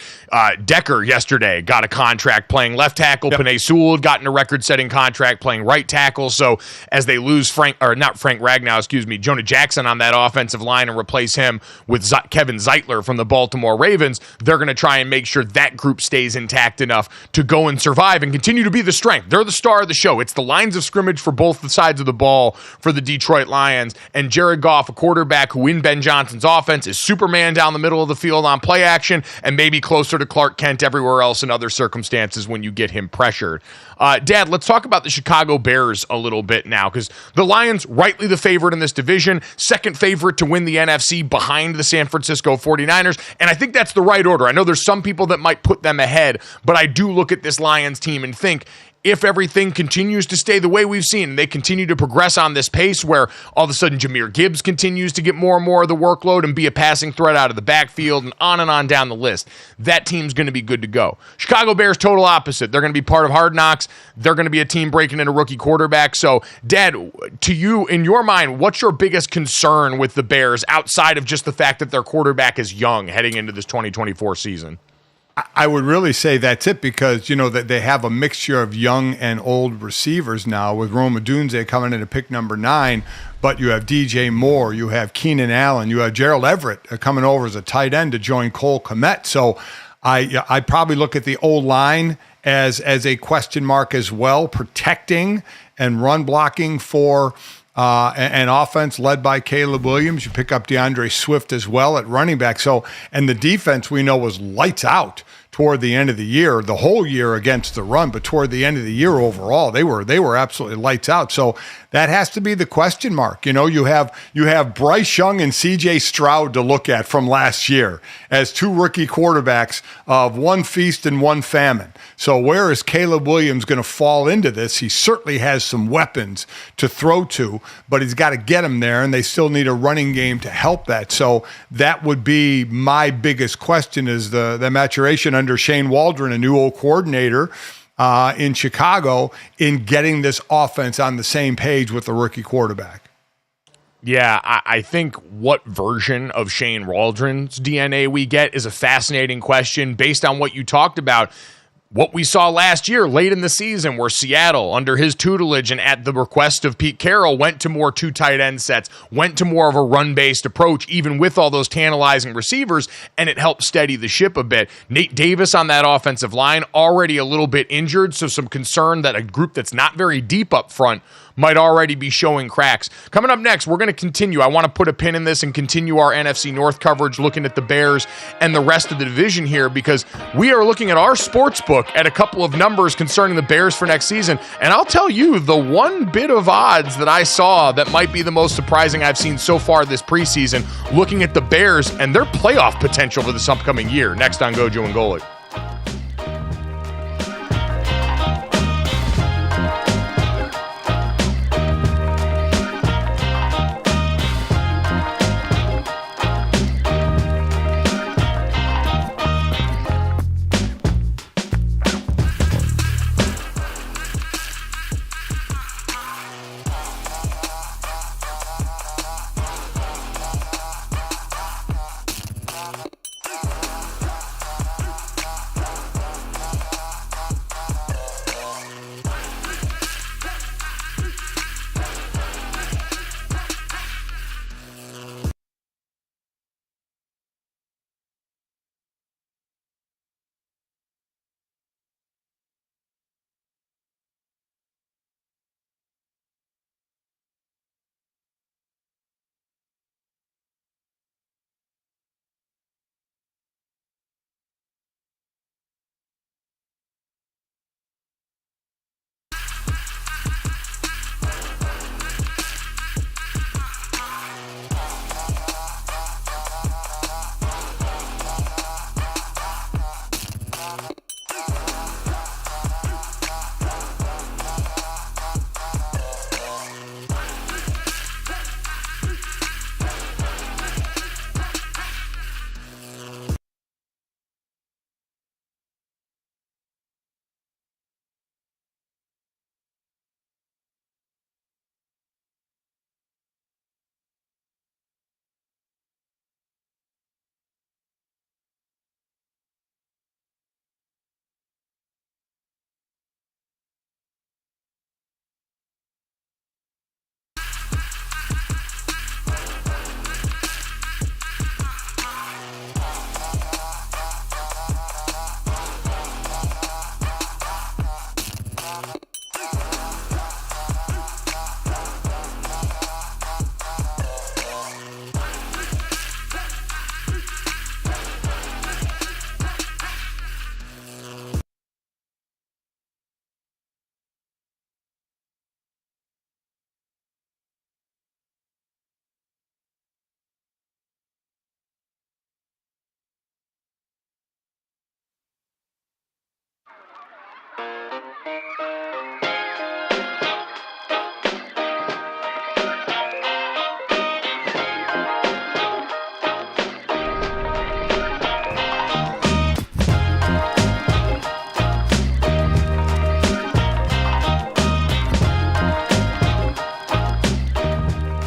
Decker yesterday got a contract playing left tackle. Yep. Penei Sewell had gotten a record-setting contract playing right tackle. So as they lose Jonah Jackson on that offensive line and replace him with Kevin Zeitler from the Baltimore Ravens, they're going to try and make sure that group stays intact enough to go and survive and continue to be the strength. They're the star of the show. It's the lines of scrimmage for both the sides of the ball for the Detroit Lions, and Jared Goff, a quarterback who in Ben Johnson's offense is Superman down the middle of the field on play action and maybe closer to Clark Kent everywhere else in other circumstances when you get him pressured. Dad, let's talk about the Chicago Bears a little bit now, because the Lions, rightly the favorite in this division, second favorite to win the NFC behind the San Francisco 49ers, and I think that's the right order. I know there's some people that might put them ahead, but I do look at this Lions team and think, if everything continues to stay the way we've seen, and they continue to progress on this pace where all of a sudden Jahmyr Gibbs continues to get more and more of the workload and be a passing threat out of the backfield and on down the list, that team's going to be good to go. Chicago Bears, total opposite. They're going to be part of Hard Knocks. They're going to be a team breaking in a rookie quarterback. So, Dad, to you, in your mind, what's your biggest concern with the Bears outside of just the fact that their quarterback is young heading into this 2024 season? I would really say that's it, because, you know, that they have a mixture of young and old receivers now, with Rome Odunze coming in at pick number 9, but you have DJ Moore, you have Keenan Allen, you have Gerald Everett coming over as a tight end to join Cole Kmet. So I probably look at the O-line as a question mark as well, protecting and run blocking for an offense led by Caleb Williams. You pick up DeAndre Swift as well at running back. So, and the defense we know was lights out toward the end of the year, the whole year against the run, but toward the end of the year overall, they were absolutely lights out. So that has to be the question mark. You know, you have Bryce Young and CJ Stroud to look at from last year as two rookie quarterbacks of one feast and one famine. So where is Caleb Williams going to fall into this? He certainly has some weapons to throw to, but he's got to get them there, and they still need a running game to help that. So that would be my biggest question, is the maturation under Shane Waldron, a new old coordinator in Chicago, in getting this offense on the same page with the rookie quarterback. Yeah, I think what version of Shane Waldron's DNA we get is a fascinating question based on what you talked about. What we saw last year, late in the season, where Seattle, under his tutelage and at the request of Pete Carroll, went to more two tight end sets, went to more of a run-based approach, even with all those tantalizing receivers, and it helped steady the ship a bit. Nate Davis on that offensive line, already a little bit injured, so some concern that a group that's not very deep up front might already be showing cracks. Coming up next, we're going to continue. I want to put a pin in this and continue our NFC North coverage, looking at the Bears and the rest of the division here, because we are looking at our sports book at a couple of numbers concerning the Bears for next season. And I'll tell you, the one bit of odds that I saw that might be the most surprising I've seen so far this preseason, looking at the Bears and their playoff potential for this upcoming year. Next on GoJo and Golic.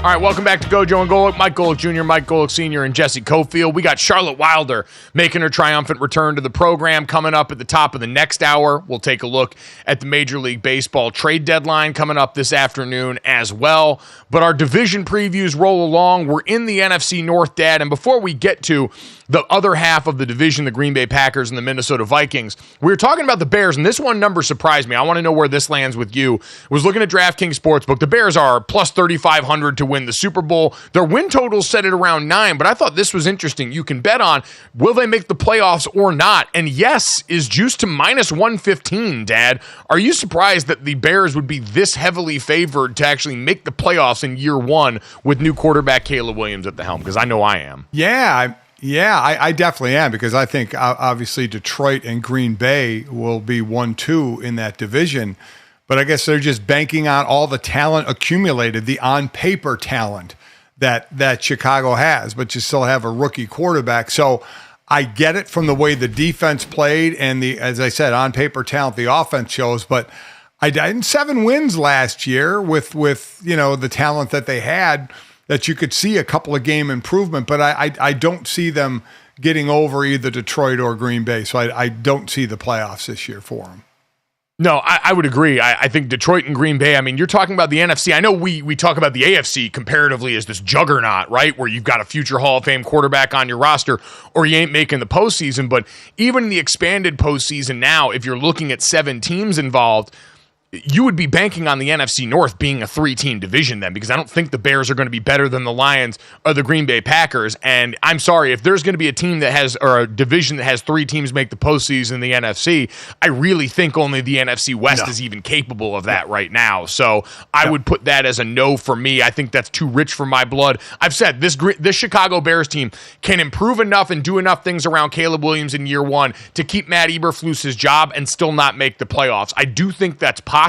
All right, welcome back to GoJo and Golic. Mike Golic Jr., Mike Golic Sr., and Jesse Cofield. We got Charlotte Wilder making her triumphant return to the program coming up at the top of the next hour. We'll take a look at the Major League Baseball trade deadline coming up this afternoon as well. But our division previews roll along. We're in the NFC North, Dad, and before we get to the other half of the division, the Green Bay Packers and the Minnesota Vikings, we were talking about the Bears, and this one number surprised me. I want to know where this lands with you. I was looking at DraftKings Sportsbook. The Bears are plus 3,500 to win the Super Bowl. Their win total set at around 9, but I thought this was interesting. You can bet on will they make the playoffs or not, and yes is juiced to minus 115, Dad. Are you surprised that the Bears would be this heavily favored to actually make the playoffs in year one with new quarterback Caleb Williams at the helm? Because I know I am. Yeah, I definitely am, because I think obviously Detroit and Green Bay will be 1-2 in that division. But I guess they're just banking on all the talent accumulated, the on-paper talent that Chicago has, but you still have a rookie quarterback. So I get it from the way the defense played and the, as I said, on-paper talent the offense shows. But I in 7 wins last year with the talent that they had, that you could see a couple of game improvement, but I don't see them getting over either Detroit or Green Bay. So I don't see the playoffs this year for them. No, I would agree. I think Detroit and Green Bay, I mean, you're talking about the NFC. I know we talk about the AFC comparatively as this juggernaut, right, where you've got a future Hall of Fame quarterback on your roster or you ain't making the postseason. But even in the expanded postseason now, if you're looking at 7 teams involved, you would be banking on the NFC North being a 3-team division then, because I don't think the Bears are going to be better than the Lions or the Green Bay Packers. And I'm sorry, if there's going to be a team that has, or a division that has 3 teams make the postseason in the NFC, I really think only the NFC West is even capable of that right now. So I would put that as a no for me. I think that's too rich for my blood. I've said this Chicago Bears team can improve enough and do enough things around Caleb Williams in year one to keep Matt Eberflus's job and still not make the playoffs. I do think that's possible,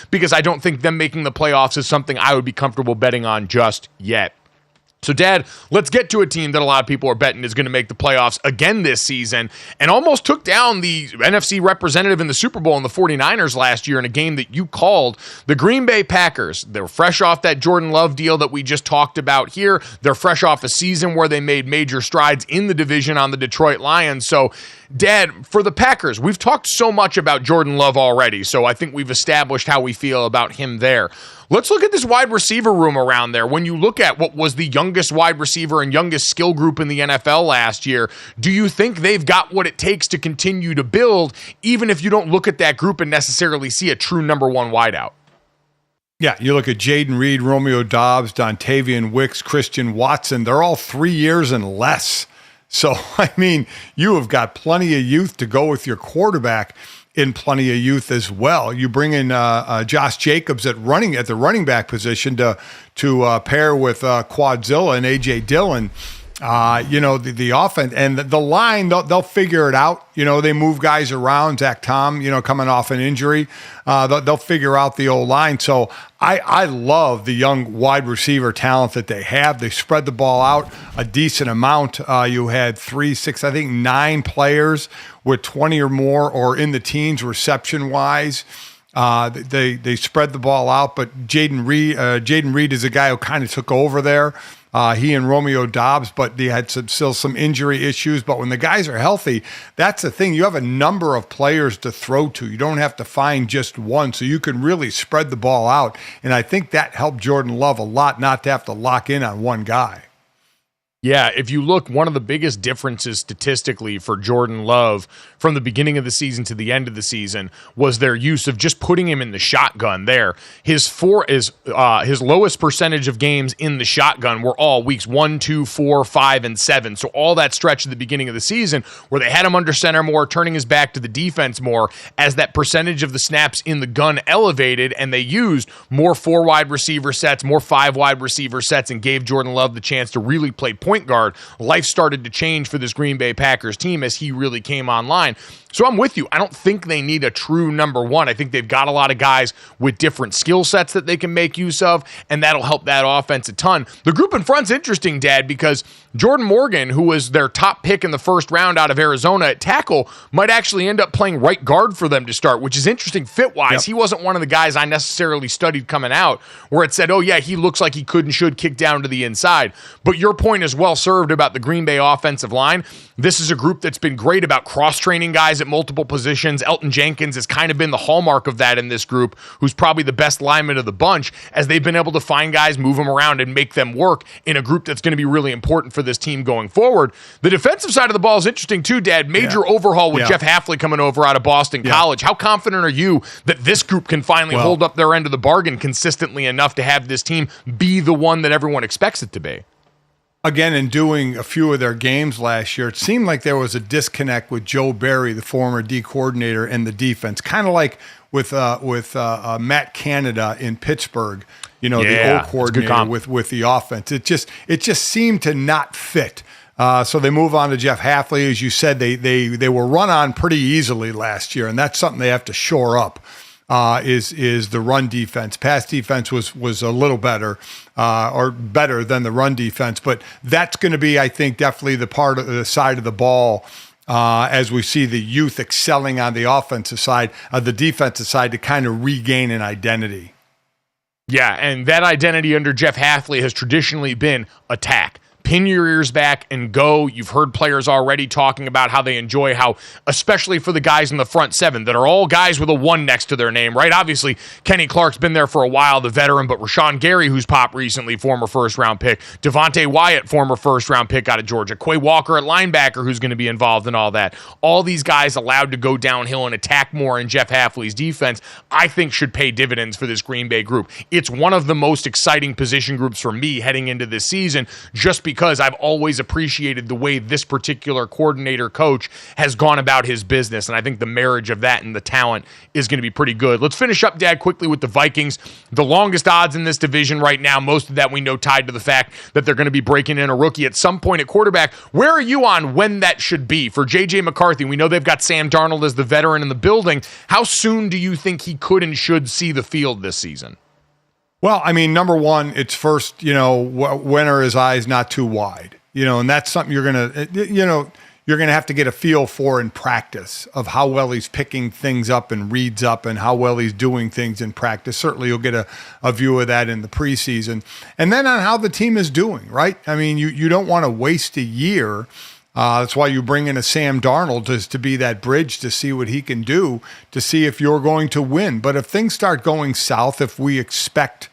because I don't think them making the playoffs is something I would be comfortable betting on just yet. So, Dad, let's get to a team that a lot of people are betting is going to make the playoffs again this season and almost took down the NFC representative in the Super Bowl in the 49ers last year in a game that you called, the Green Bay Packers. They're fresh off that Jordan Love deal that we just talked about here. They're fresh off a season where they made major strides in the division on the Detroit Lions. So, Dad, for the Packers, we've talked so much about Jordan Love already, so I think we've established how we feel about him there. Let's look at this wide receiver room around there. When you look at what was the youngest wide receiver and youngest skill group in the NFL last year, do you think they've got what it takes to continue to build, even if you don't look at that group and necessarily see a true number 1 wideout? Yeah, you look at Jaden Reed, Romeo Doubs, Dontavian Wicks, Christian Watson. They're all 3 years and less. So, I mean, you have got plenty of youth to go with your quarterback in plenty of youth as well. You bring in Josh Jacobs at the running back position to pair with Quadzilla and A.J. Dillon. The offense and the line, they'll figure it out. They move guys around. Zach Tom, coming off an injury, they'll figure out the old line. So I love the young wide receiver talent that they have. They spread the ball out a decent amount. You had 3, 6, I think 9 players with 20 or more or in the teens reception wise. They spread the ball out, but Jaden Reed is a guy who kind of took over there. He and Romeo Doubs, but they had still some injury issues. But when the guys are healthy, that's the thing. You have a number of players to throw to. You don't have to find just one, so you can really spread the ball out. And I think that helped Jordan Love a lot not to have to lock in on one guy. Yeah, if you look, one of the biggest differences statistically for Jordan Love from the beginning of the season to the end of the season was their use of just putting him in the shotgun there. His lowest percentage of games in the shotgun were all weeks 1, 2, 4, 5, and 7. So all that stretch at the beginning of the season where they had him under center more, turning his back to the defense more, as that percentage of the snaps in the gun elevated, and they used more 4 wide receiver sets, more 5 wide receiver sets, and gave Jordan Love the chance to really play point guard. Life started to change for this Green Bay Packers team as he really came online. So I'm with you. I don't think they need a true number one. I think they've got a lot of guys with different skill sets that they can make use of, and that'll help that offense a ton. The group in front's interesting, Dad, because Jordan Morgan, who was their top pick in the first round out of Arizona at tackle, might actually end up playing right guard for them to start, which is interesting fit-wise. Yep. He wasn't one of the guys I necessarily studied coming out where it said, oh, yeah, he looks like he could and should kick down to the inside. But your point is well served about the Green Bay offensive line. This is a group that's been great about cross-training guys at multiple positions. Elton Jenkins has kind of been the hallmark of that in this group, who's probably the best lineman of the bunch, as they've been able to find guys, move them around, and make them work in a group that's going to be really important for this team going forward. The defensive side of the ball is interesting too, Dad. Major overhaul with Jeff Hafley coming over out of Boston College. How confident are you that this group can finally hold up their end of the bargain consistently enough to have this team be the one that everyone expects it to be? Again, in doing a few of their games last year, it seemed like there was a disconnect with Joe Barry, the former D coordinator, and the defense. Kind of like with Matt Canada in Pittsburgh, the old coordinator with the offense. It just seemed to not fit. So they move on to Jeff Hafley. As you said, they were run on pretty easily last year, and that's something they have to shore up. Is the run defense. Pass defense was a little better, or better than the run defense, but that's going to be, I think, definitely the part of the side of the ball as we see the youth excelling on the offensive side, the defensive side, to kind of regain an identity. Yeah, and that identity under Jeff Hafley has traditionally been attack. Pin your ears back and go. You've heard players already talking about how they enjoy how, especially for the guys in the front seven that are all guys with a 1 next to their name, right? Obviously, Kenny Clark's been there for a while, the veteran, but Rashawn Gary, who's popped recently, former first-round pick. Devontae Wyatt, former first-round pick out of Georgia. Quay Walker at linebacker, who's going to be involved in all that. All these guys allowed to go downhill and attack more in Jeff Hafley's defense, I think should pay dividends for this Green Bay group. It's one of the most exciting position groups for me heading into this season, just because I've always appreciated the way this particular coordinator coach has gone about his business, and I think the marriage of that and the talent is going to be pretty good. Let's finish up, Dad, quickly with the Vikings. The longest odds in this division right now, most of that we know tied to the fact that they're going to be breaking in a rookie at some point at quarterback. Where are you on when that should be? For J.J. McCarthy, we know they've got Sam Darnold as the veteran in the building. How soon do you think he could and should see the field this season? Well, I mean, number one, it's first, when are his eyes not too wide? And that's something you're going to have to get a feel for in practice of how well he's picking things up and reads up and how well he's doing things in practice. Certainly you'll get a view of that in the preseason. And then on how the team is doing, right? I mean, you don't want to waste a year. That's why you bring in a Sam Darnold to be that bridge to see what he can do, to see if you're going to win. But if things start going south, if we expect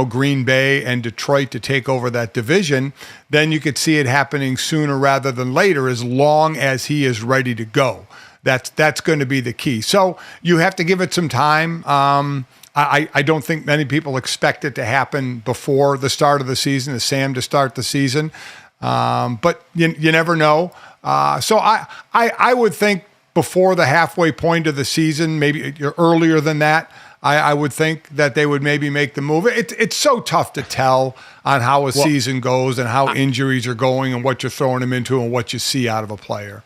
Green Bay and Detroit to take over that division, then you could see it happening sooner rather than later, as long as he is ready to go. That's going to be the key. So you have to give it some time. I don't think many people expect it to happen before the start of the season, as Sam to start the season. But you never know. So I would think before the halfway point of the season, maybe earlier than that, I would think that they would maybe make the move. It's so tough to tell on how a season goes and how injuries are going and what you're throwing them into and what you see out of a player.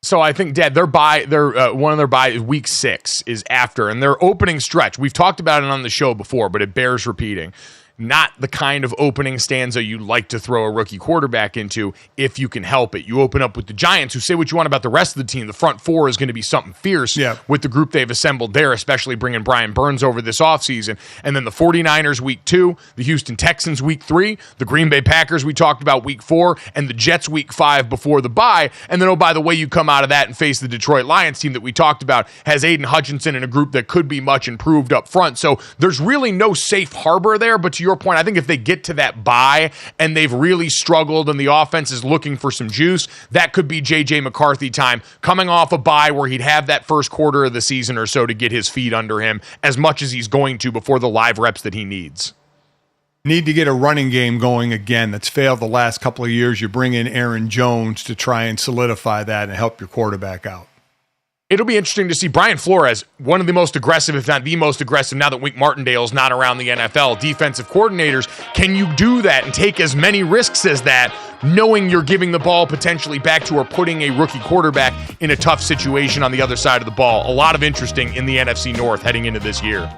So I think, Dad, one of their bye, week 6 is after, and their opening stretch. We've talked about it on the show before, but it bears repeating. Not the kind of opening stanza you like to throw a rookie quarterback into if you can help it. You open up with the Giants, who say what you want about the rest of the team. The front four is going to be something fierce with the group they've assembled there, especially bringing Brian Burns over this offseason. And then the 49ers week 2, the Houston Texans week 3, the Green Bay Packers we talked about week 4, and the Jets week 5 before the bye. And then, oh, by the way, you come out of that and face the Detroit Lions team that we talked about, has Aiden Hutchinson in a group that could be much improved up front. So there's really no safe harbor there, but to your point, I think if they get to that bye and they've really struggled and the offense is looking for some juice, that could be J.J. McCarthy time, coming off a bye where he'd have that first quarter of the season or so to get his feet under him as much as he's going to before the live reps that he needs. Need to get a running game going again that's failed the last couple of years. You bring in Aaron Jones to try and solidify that and help your quarterback out. It'll be interesting to see Brian Flores, one of the most aggressive, if not the most aggressive, now that Wink Martindale's not around the NFL, defensive coordinators. Can you do that and take as many risks as that, knowing you're giving the ball potentially back to or putting a rookie quarterback in a tough situation on the other side of the ball? A lot of interesting in the NFC North heading into this year.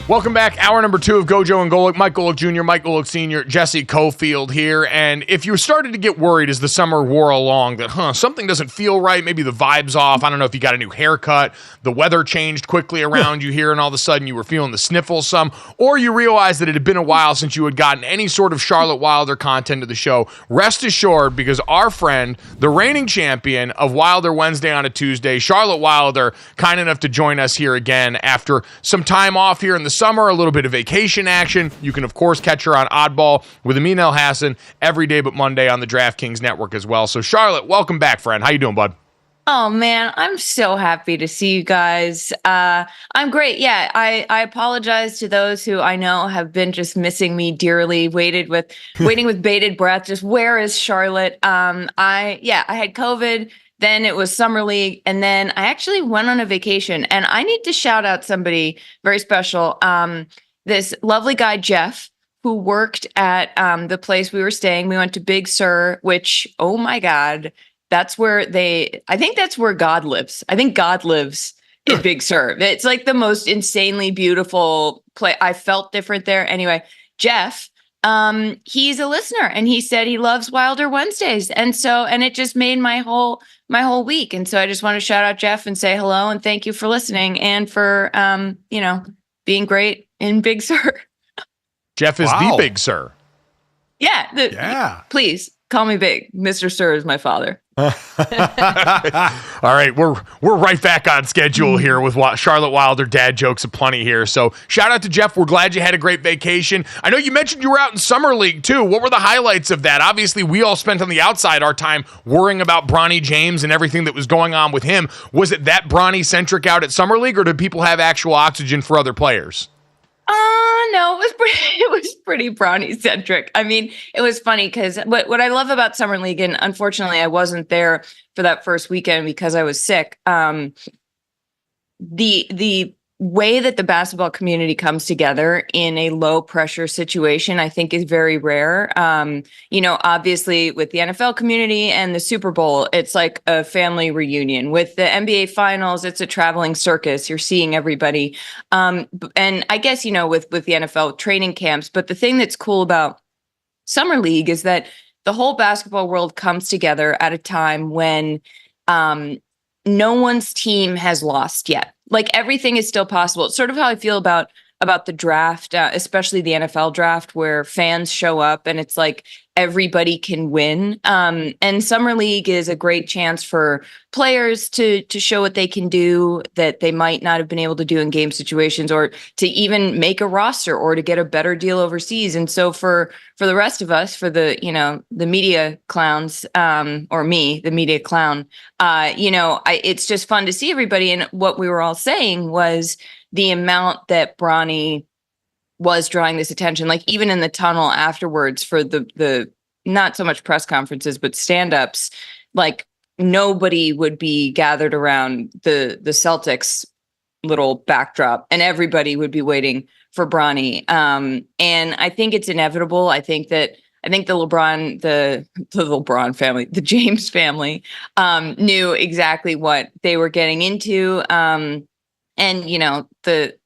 Welcome back. Hour number 2 of GoJo and Golic. Mike Golic Jr., Mike Golic Sr., Jesse Cofield here. And if you started to get worried as the summer wore along that, something doesn't feel right, maybe the vibe's off, I don't know if you got a new haircut, the weather changed quickly around you here, and all of a sudden you were feeling the sniffles some, or you realized that it had been a while since you had gotten any sort of Charlotte Wilder content to the show, rest assured, because our friend, the reigning champion of Wilder Wednesday on a Tuesday, Charlotte Wilder, kind enough to join us here again after some time off here in the summer, a little bit of vacation action. You can, of course, catch her on Oddball with Amin El Hassan every day but Monday on the DraftKings network as well. So, Charlotte, welcome back, friend. How you doing, bud? Oh, man, I'm so happy to see you guys. I'm great. Yeah, I apologize to those who I know have been just missing me dearly, waiting with bated breath. Just where is Charlotte? I had COVID. Then it was Summer League. And then I actually went on a vacation. And I need to shout out somebody very special. This lovely guy, Jeff, who worked at the place we were staying. We went to Big Sur, which, oh my God, I think that's where God lives. I think God lives in Big Sur. It's like the most insanely beautiful place. I felt different there. Anyway, Jeff, he's a listener and he said he loves Wilder Wednesdays. And it just made my whole week. And so I just want to shout out Jeff and say hello and thank you for listening and for, being great in Big Sur. Jeff is the Big Sur. Yeah. Please Call me big. Mr. Sir is my father. All right, we're right back on schedule here with Charlotte Wilder dad jokes aplenty here. So shout out to Jeff. We're glad you had a great vacation. I know you mentioned you were out in summer league too. What were the highlights of that? Obviously, we all spent on the outside our time worrying about Bronny James and everything that was going on with him. Was it that Bronny centric out at summer league, or did people have actual oxygen for other players? No, it was pretty Bronny centric. I mean, it was funny because what I love about summer league, and unfortunately I wasn't there for that first weekend because I was sick. The way that the basketball community comes together in a low pressure situation, I think, is very rare. Obviously with the NFL community and the Super Bowl, it's like a family reunion. With the NBA finals, it's a traveling circus. You're seeing everybody. And I guess, with the NFL training camps, but the thing that's cool about summer league is that the whole basketball world comes together at a time when, no one's team has lost yet. Like, everything is still possible. It's sort of how I feel about the draft, especially the NFL draft, where fans show up and it's like everybody can win. And summer league is a great chance for players to show what they can do that they might not have been able to do in game situations, or to even make a roster, or to get a better deal overseas. And so for the rest of us, for the media clowns, or me, the media clown, it's just fun to see everybody. And what we were all saying was the amount that Bronny was drawing this attention, like even in the tunnel afterwards for the not so much press conferences, but stand-ups, like nobody would be gathered around the Celtics little backdrop, and everybody would be waiting for Bronny. And I think it's inevitable. I think the LeBron family, the James family, knew exactly what they were getting into. And the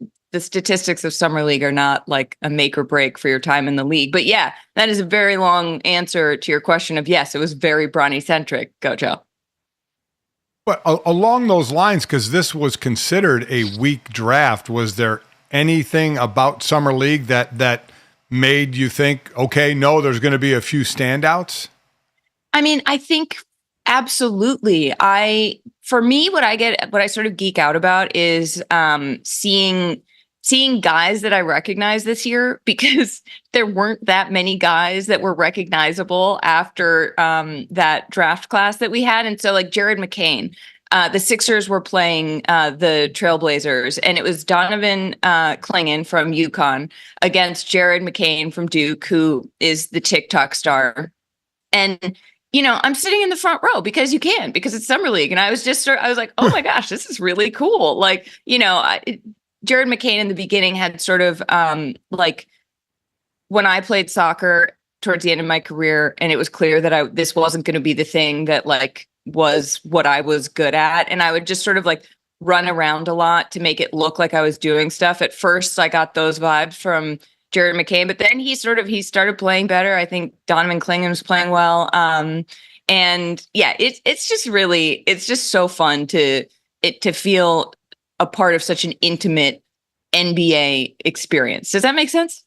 statistics of summer league are not like a make or break for your time in the league. But yeah, that is a very long answer to your question of yes, it was very Bronny centric, GoJo. But along those lines, because this was considered a weak draft, was there anything about summer league that made you think, okay, no, there's going to be a few standouts? I mean, I think absolutely. For me, what I sort of geek out about is seeing guys that I recognize this year, because there weren't that many guys that were recognizable after that draft class that we had. And so, like, Jared McCain, the Sixers were playing the Trailblazers, and it was Donovan Clingan from UConn against Jared McCain from Duke, who is the TikTok star. And I'm sitting in the front row because it's summer league. And I was like, oh my gosh, this is really cool. Like, Jared McCain in the beginning had sort of like, when I played soccer towards the end of my career, and it was clear that this wasn't going to be the thing that like was what I was good at. And I would just sort of like run around a lot to make it look like I was doing stuff. At first, I got those vibes from Jared McCain, but then he started playing better. I think Donovan Clingan was playing well. And yeah, it's just so fun to feel a part of such an intimate NBA experience. Does that make sense?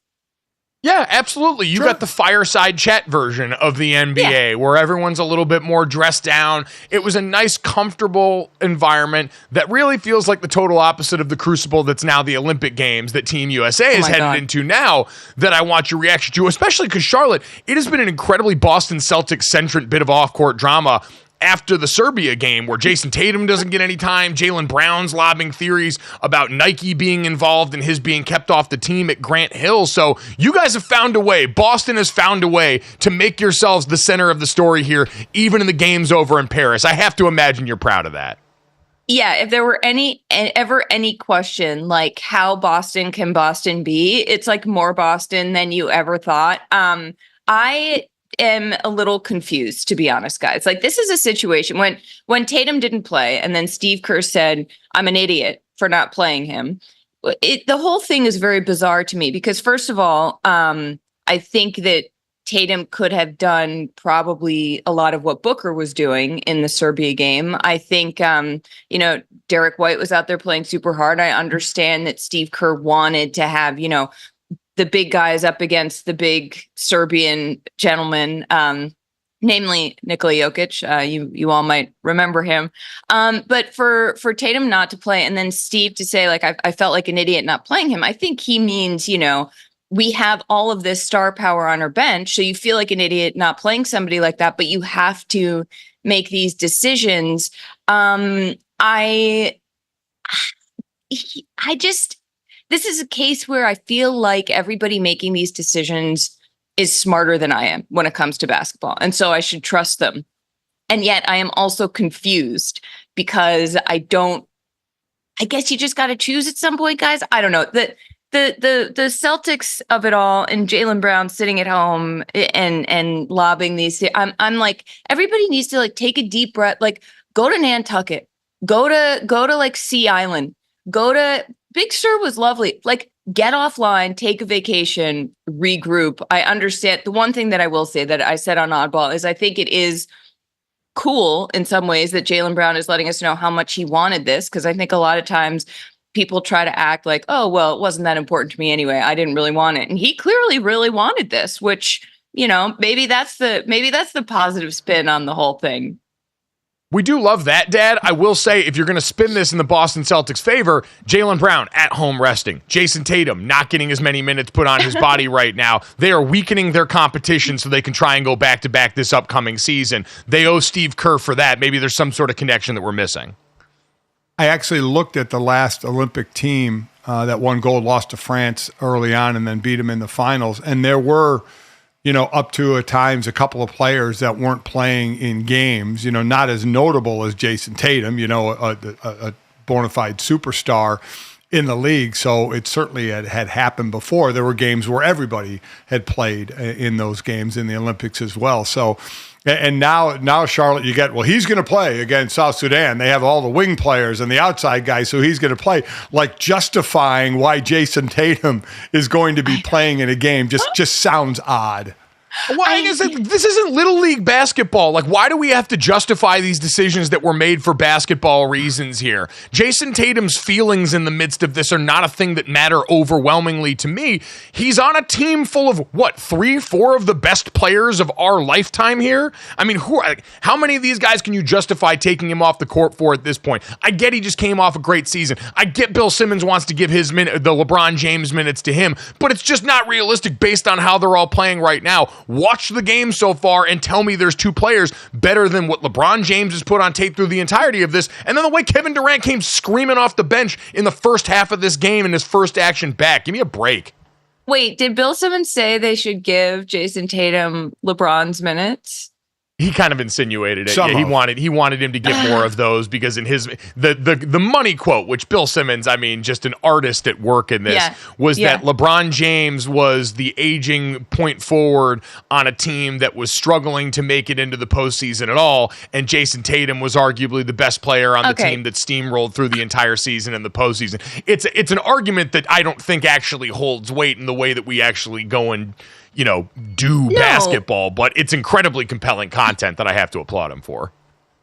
Yeah, absolutely. You got the fireside chat version of the NBA where everyone's a little bit more dressed down. It was a nice, comfortable environment that really feels like the total opposite of the crucible that's now the Olympic Games that Team USA is headed into now, that I want your reaction to, especially because, Charlotte, it has been an incredibly Boston Celtics-centric bit of off-court drama after the Serbia game, where Jason Tatum doesn't get any time, Jaylen Brown's lobbing theories about Nike being involved and his being kept off the team at Grant Hill. So you guys have found a way, Boston has found a way to make yourselves the center of the story here, even in the games over in Paris. I have to imagine you're proud of that. Yeah, if there were ever any question, like, how Boston can Boston be, it's like more Boston than you ever thought. I am a little confused, to be honest, guys. Like, this is a situation when Tatum didn't play, and then Steve Kerr said, I'm an idiot for not playing him. The whole thing is very bizarre to me, because first of all, I think that Tatum could have done probably a lot of what Booker was doing in the Serbia game. I think, Derek White was out there playing super hard. I understand that Steve Kerr wanted to have, the big guys up against the big Serbian gentlemen, namely Nikola Jokic. You all might remember him. But for Tatum not to play, and then Steve to say, like, I felt like an idiot not playing him, I think he means, we have all of this star power on our bench, so you feel like an idiot not playing somebody like that, but you have to make these decisions. This is a case where I feel like everybody making these decisions is smarter than I am when it comes to basketball. And so I should trust them. And yet I am also confused because I guess you just got to choose at some point, guys. I don't know. The Celtics of it all, and Jaylen Brown sitting at home and lobbing these. I'm like, everybody needs to like take a deep breath, like go to Nantucket, go to like Sea Island, go to Big Sur was lovely. Like, get offline, take a vacation, regroup. I understand. The one thing that I will say that I said on Oddball is I think it is cool in some ways that Jaylen Brown is letting us know how much he wanted this, because I think a lot of times people try to act like, oh, well, it wasn't that important to me anyway. I didn't really want it. And he clearly really wanted this, which, maybe that's the positive spin on the whole thing. We do love that, Dad. I will say, if you're going to spin this in the Boston Celtics' favor, Jaylen Brown at home resting. Jason Tatum not getting as many minutes put on his body right now. They are weakening their competition so they can try and go back-to-back this upcoming season. They owe Steve Kerr for that. Maybe there's some sort of connection that we're missing. I actually looked at the last Olympic team that won gold, lost to France early on, and then beat them in the finals. And there were, up to at times a couple of players that weren't playing in games, not as notable as Jason Tatum, a bona fide superstar in the league. So it certainly had happened before. There were games where everybody had played in those games in the Olympics as well. So, and now Charlotte, you get, well, he's going to play against South Sudan. They have all the wing players and the outside guys, so he's going to play, like justifying why Jason Tatum is going to be playing in a game just sounds odd. Well, I guess this isn't Little League basketball. Like, why do we have to justify these decisions that were made for basketball reasons here? Jason Tatum's feelings in the midst of this are not a thing that matter overwhelmingly to me. He's on a team full of, 3-4 of the best players of our lifetime here? I mean, how many of these guys can you justify taking him off the court for at this point? I get he just came off a great season. I get Bill Simmons wants to give the LeBron James minutes to him, but it's just not realistic based on how they're all playing right now. Watch the game so far and tell me there's two players better than what LeBron James has put on tape through the entirety of this. And then the way Kevin Durant came screaming off the bench in the first half of this game in his first action back. Give me a break. Wait, did Bill Simmons say they should give Jason Tatum LeBron's minutes? He kind of insinuated it. Yeah, he wanted him to get more of those because in his the money quote, which Bill Simmons, I mean, just an artist at work in this, was that LeBron James was the aging point forward on a team that was struggling to make it into the postseason at all, and Jason Tatum was arguably the best player on the team that steamrolled through the entire season and the postseason. It's an argument that I don't think actually holds weight in the way that we actually go and do basketball, but it's incredibly compelling content that I have to applaud him for.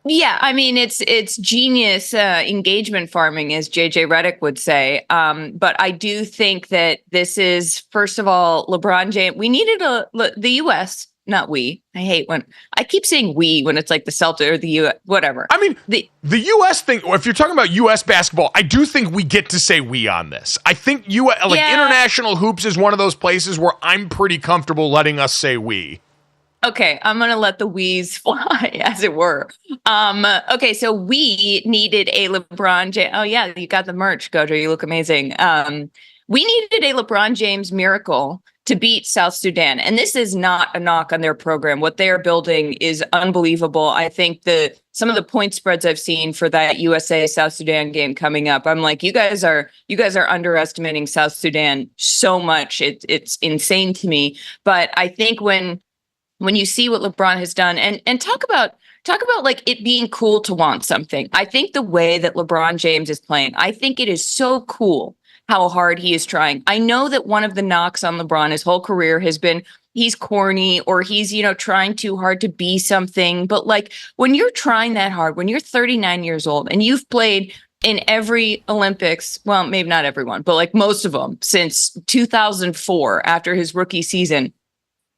Yeah, I mean, it's genius engagement farming, as JJ Redick would say. But I do think that this is, first of all, LeBron James. We needed the U.S., not we. I hate when I keep saying we when it's like the Celtics or the U.S., whatever. I mean, the U.S. thing, or if you're talking about U.S. basketball, I do think we get to say we on this. I think international hoops is one of those places where I'm pretty comfortable letting us say we. Okay, I'm going to let the wees fly, as it were. Okay, so we needed a LeBron James. Oh, yeah, you got the merch, Gojo. You look amazing. We needed a LeBron James miracle to beat South Sudan. And this is not a knock on their program. What they are building is unbelievable. I think some of the point spreads I've seen for that USA South Sudan game coming up, I'm like, you guys are underestimating South Sudan so much. It's insane to me. But I think when you see what LeBron has done and talk about like it being cool to want something. I think the way that LeBron James is playing, I think it is so cool how hard he is trying. I know that one of the knocks on LeBron his whole career has been he's corny or he's, trying too hard to be something. But like when you're trying that hard, when you're 39 years old and you've played in every Olympics, well, maybe not everyone, but like most of them since 2004 after his rookie season,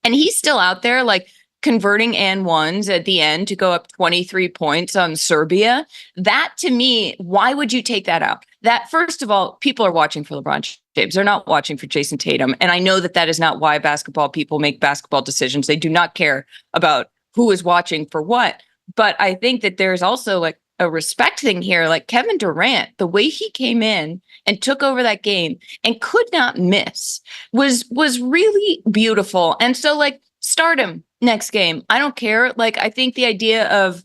and he's still out there like converting and ones at the end to go up 23 points on Serbia. That, to me, why would you take that out? That, first of all, people are watching for LeBron James. They're not watching for Jason Tatum. And I know that that is not why basketball people make basketball decisions. They do not care about who is watching for what. But I think that there's also like a respect thing here. Like Kevin Durant, the way he came in and took over that game and could not miss was really beautiful. And so, like, start him next game. I don't care. Like, I think the idea of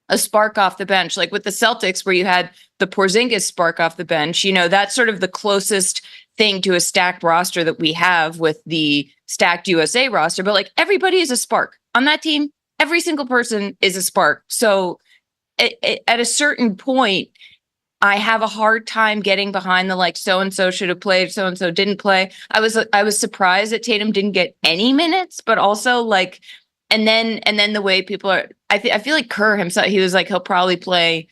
a spark off the bench, like with the Celtics, where you had the Porzingis spark off the bench, you know, that's sort of the closest thing to a stacked roster that we have with the stacked USA roster. But like, everybody is a spark on that team. Every single person is a spark. So at a certain point, I have a hard time getting behind the like so-and-so should have played, so-and-so didn't play. I was surprised that Tatum didn't get any minutes, but also like, and then the way people are, I feel like Kerr himself, he was like, he'll probably play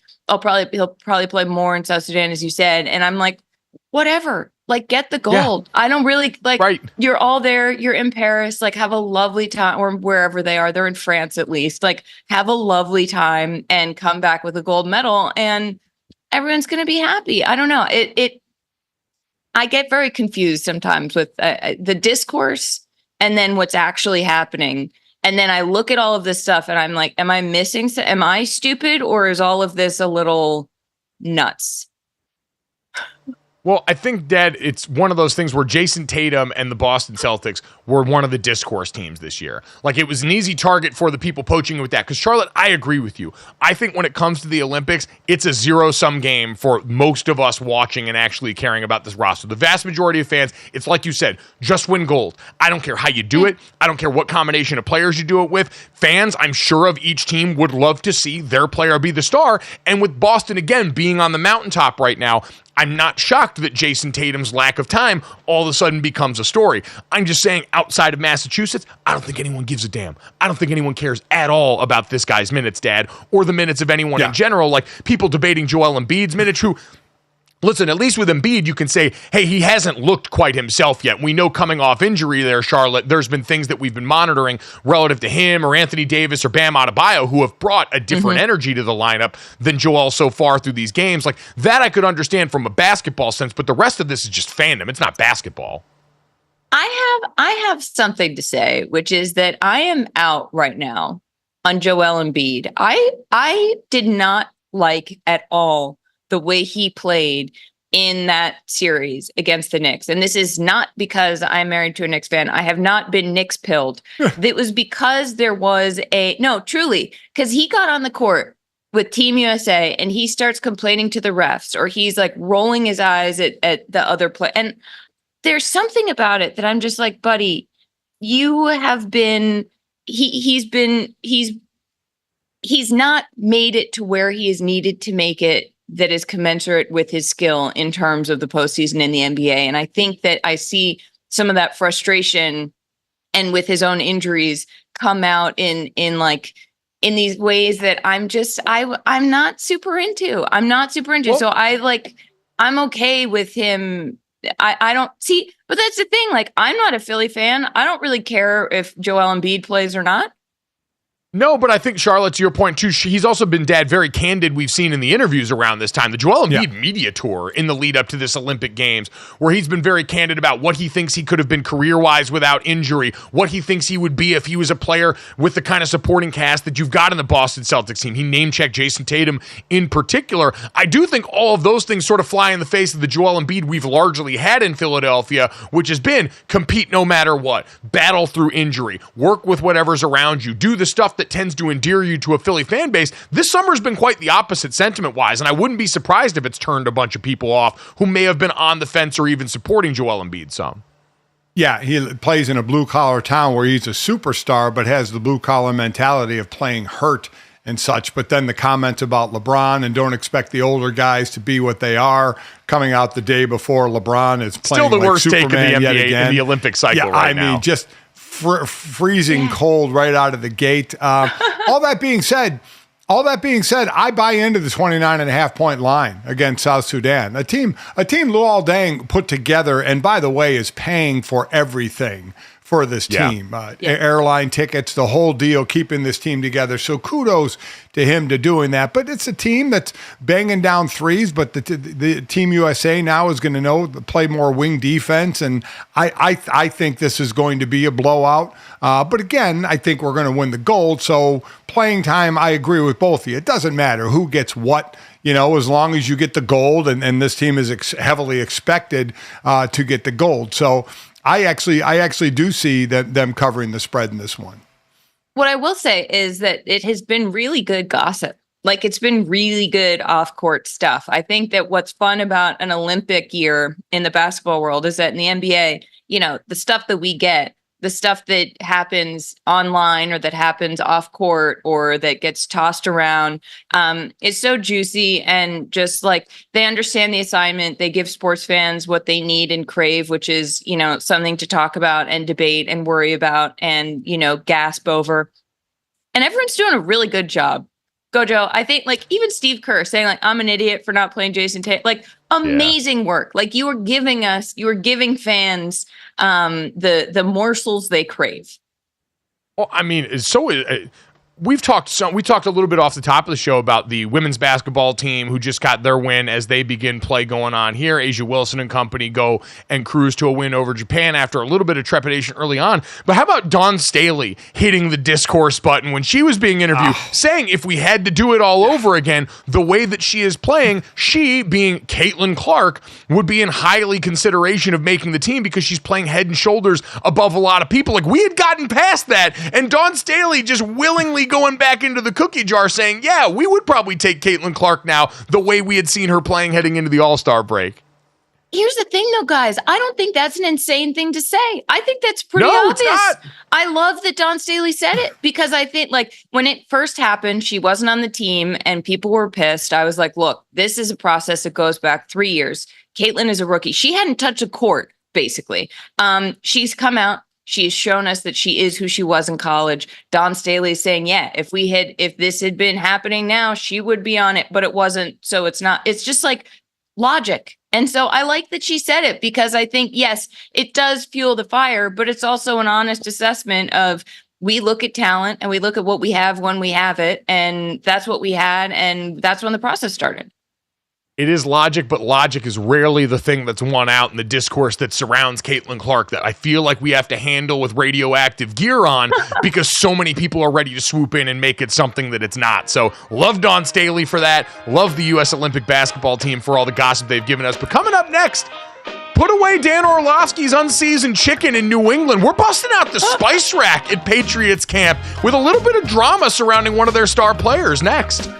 more in South Sudan, as you said. And I'm like, whatever, like get the gold. Yeah. I don't really like, right. You're all there. You're in Paris, like have a lovely time, or wherever they are. They're in France, at least, like have a lovely time and come back with a gold medal and everyone's going to be happy. I don't know. I get very confused sometimes with the discourse and then what's actually happening. And then I look at all of this stuff and I'm like, am I missing? Am I stupid, or is all of this a little nuts? Well, I think, Dad, it's one of those things where Jason Tatum and the Boston Celtics were one of the discourse teams this year. Like, it was an easy target for the people poaching with that. Because, Charlotte, I agree with you. I think when it comes to the Olympics, it's a zero-sum game for most of us watching and actually caring about this roster. The vast majority of fans, it's like you said, just win gold. I don't care how you do it. I don't care what combination of players you do it with. Fans, I'm sure, of each team would love to see their player be the star. And with Boston, again, being on the mountaintop right now, I'm not shocked that Jason Tatum's lack of time all of a sudden becomes a story. I'm just saying, outside of Massachusetts, I don't think anyone gives a damn. I don't think anyone cares at all about this guy's minutes, Dad, or the minutes of anyone in general. Like, people debating Joel Embiid's minutes, who, listen, at least with Embiid, you can say, hey, he hasn't looked quite himself yet. We know coming off injury there, Charlotte, there's been things that we've been monitoring relative to him or Anthony Davis or Bam Adebayo, who have brought a different energy to the lineup than Joel so far through these games. Like, that I could understand from a basketball sense, but the rest of this is just fandom. It's not basketball. I have something to say, which is that I am out right now on Joel Embiid. I did not like at all the way he played in that series against the Knicks. And this is not because I'm married to a Knicks fan. I have not been Knicks pilled. It was because there was truly, because he got on the court with Team USA and he starts complaining to the refs, or he's like rolling his eyes at the other play. And there's something about it that I'm just like, buddy, you have been, he's not made it to where he is needed to make it that is commensurate with his skill in terms of the postseason in the NBA. And I think that I see some of that frustration and with his own injuries come out in these ways that I'm not super into. Well, so I'm okay with him. I don't see, but that's the thing. Like, I'm not a Philly fan. I don't really care if Joel Embiid plays or not. No, but I think, Charlotte, to your point, too, he's also been, Dad, very candid, we've seen in the interviews around this time. The Joel Embiid media tour in the lead up to this Olympic Games, where he's been very candid about what he thinks he could have been career-wise without injury, what he thinks he would be if he was a player with the kind of supporting cast that you've got in the Boston Celtics team. He name-checked Jason Tatum in particular. I do think all of those things sort of fly in the face of the Joel Embiid we've largely had in Philadelphia, which has been compete no matter what, battle through injury, work with whatever's around you, do the stuff that tends to endear you to a Philly fan base. This summer's been quite the opposite sentiment-wise, and I wouldn't be surprised if it's turned a bunch of people off who may have been on the fence or even supporting Joel Embiid some. Yeah, he plays in a blue-collar town where he's a superstar, but has the blue-collar mentality of playing hurt and such. But then the comments about LeBron and don't expect the older guys to be what they are coming out the day before LeBron is playing still the like worst Superman take of the NBA again. in the Olympic cycle right now. I mean, just freezing cold right out of the gate. All that being said, I buy into the 29.5-point line against South Sudan. A team Luol Deng put together, and by the way, is paying for everything for this team. Airline tickets, the whole deal, keeping this team together. So kudos to him to doing that. But it's a team that's banging down threes, but the Team USA now is going to play more wing defense, and I think this is going to be a blowout. But again, I think we're going to win the gold. So playing time, I agree with both of you. It doesn't matter who gets what. As long as you get the gold, and this team is heavily expected to get the gold. So I actually do see them covering the spread in this one. What I will say is that it has been really good gossip. Like, it's been really good off-court stuff. I think that what's fun about an Olympic year in the basketball world is that in the NBA, the stuff that we get, the stuff that happens online or that happens off court or that gets tossed around is so juicy, and just like they understand the assignment. They give sports fans what they need and crave, which is, something to talk about and debate and worry about and, gasp over. And everyone's doing a really good job. GoJo, I think, like, even Steve Kerr saying, like, I'm an idiot for not playing Jason Tatum, like, amazing work. Like, you were giving fans the morsels they crave. Well, I mean, we talked a little bit off the top of the show about the women's basketball team who just got their win as they begin play going on here. Asia Wilson and company go and cruise to a win over Japan after a little bit of trepidation early on. But how about Dawn Staley hitting the discourse button when she was being interviewed, saying if we had to do it all over again, the way that she is playing, she, being Caitlin Clark, would be in highly consideration of making the team because she's playing head and shoulders above a lot of people. Like, we had gotten past that, and Dawn Staley just willingly going back into the cookie jar saying, yeah, we would probably take Caitlin Clark now, the way we had seen her playing heading into the All-Star break. Here's the thing, though, guys. I don't think that's an insane thing to say. I think that's pretty obvious. It's not. I love that Dawn Staley said it, because I think, like, when it first happened, she wasn't on the team and people were pissed. I was like, look, this is a process that goes back 3 years. Caitlin is a rookie. She hadn't touched a court, basically. She's come out. She has shown us that she is who she was in college. Dawn Staley is saying, yeah, if this had been happening now, she would be on it, but it wasn't. So it's not, it's just like logic. And so I like that she said it, because I think, yes, it does fuel the fire, but it's also an honest assessment of, we look at talent and we look at what we have when we have it. And that's what we had. And that's when the process started. It is logic, but logic is rarely the thing that's won out in the discourse that surrounds Caitlin Clark that I feel like we have to handle with radioactive gear on because so many people are ready to swoop in and make it something that it's not. So love Dawn Staley for that. Love the U.S. Olympic basketball team for all the gossip they've given us. But coming up next, put away Dan Orlovsky's unseasoned chicken in New England. We're busting out the spice rack at Patriots camp with a little bit of drama surrounding one of their star players next.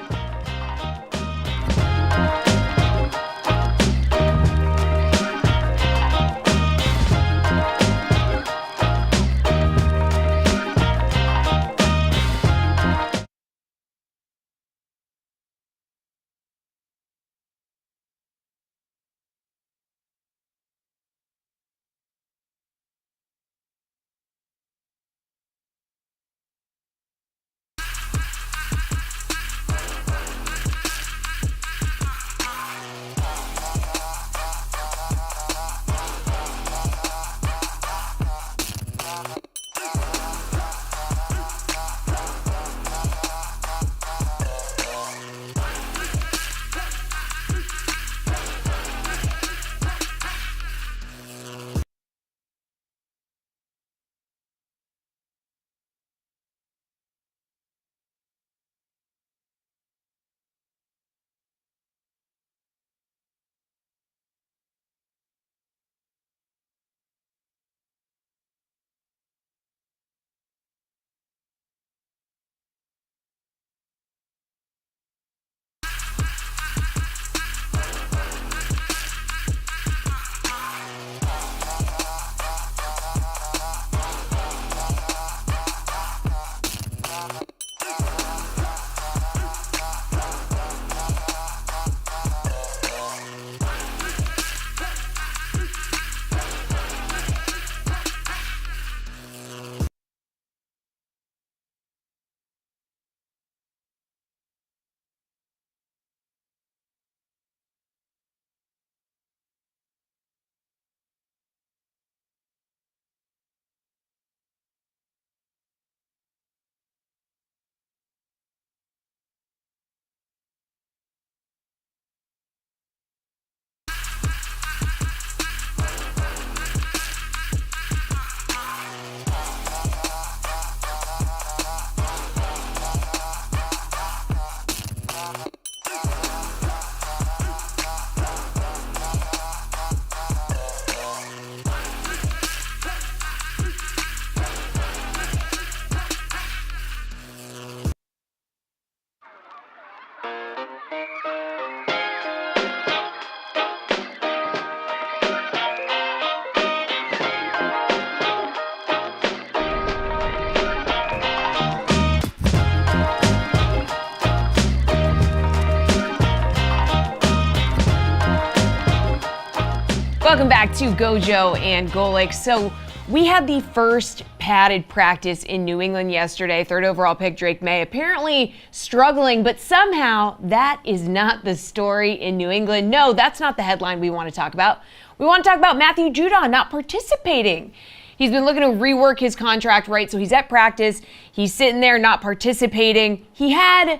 Welcome back to GoJo and Golic. So we had the first padded practice in New England yesterday. Third overall pick Drake May apparently struggling, but somehow that is not the story in New England. No, that's not the headline we want to talk about. We want to talk about Matthew Judon not participating. He's been looking to rework his contract, right? So he's at practice. He's sitting there not participating. He had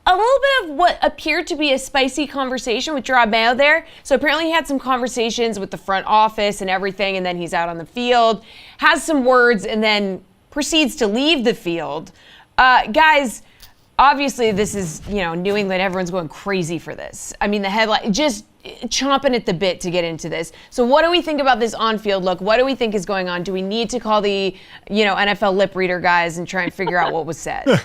a little bit of what appeared to be a spicy conversation with Gerard Mayo there. So apparently he had some conversations with the front office and everything, and then he's out on the field, has some words, and then proceeds to leave the field. Guys, obviously this is, New England. Everyone's going crazy for this. I mean, the headline, just chomping at the bit to get into this. So what do we think about this on-field look? What do we think is going on? Do we need to call the, NFL lip reader guys and try and figure out what was said?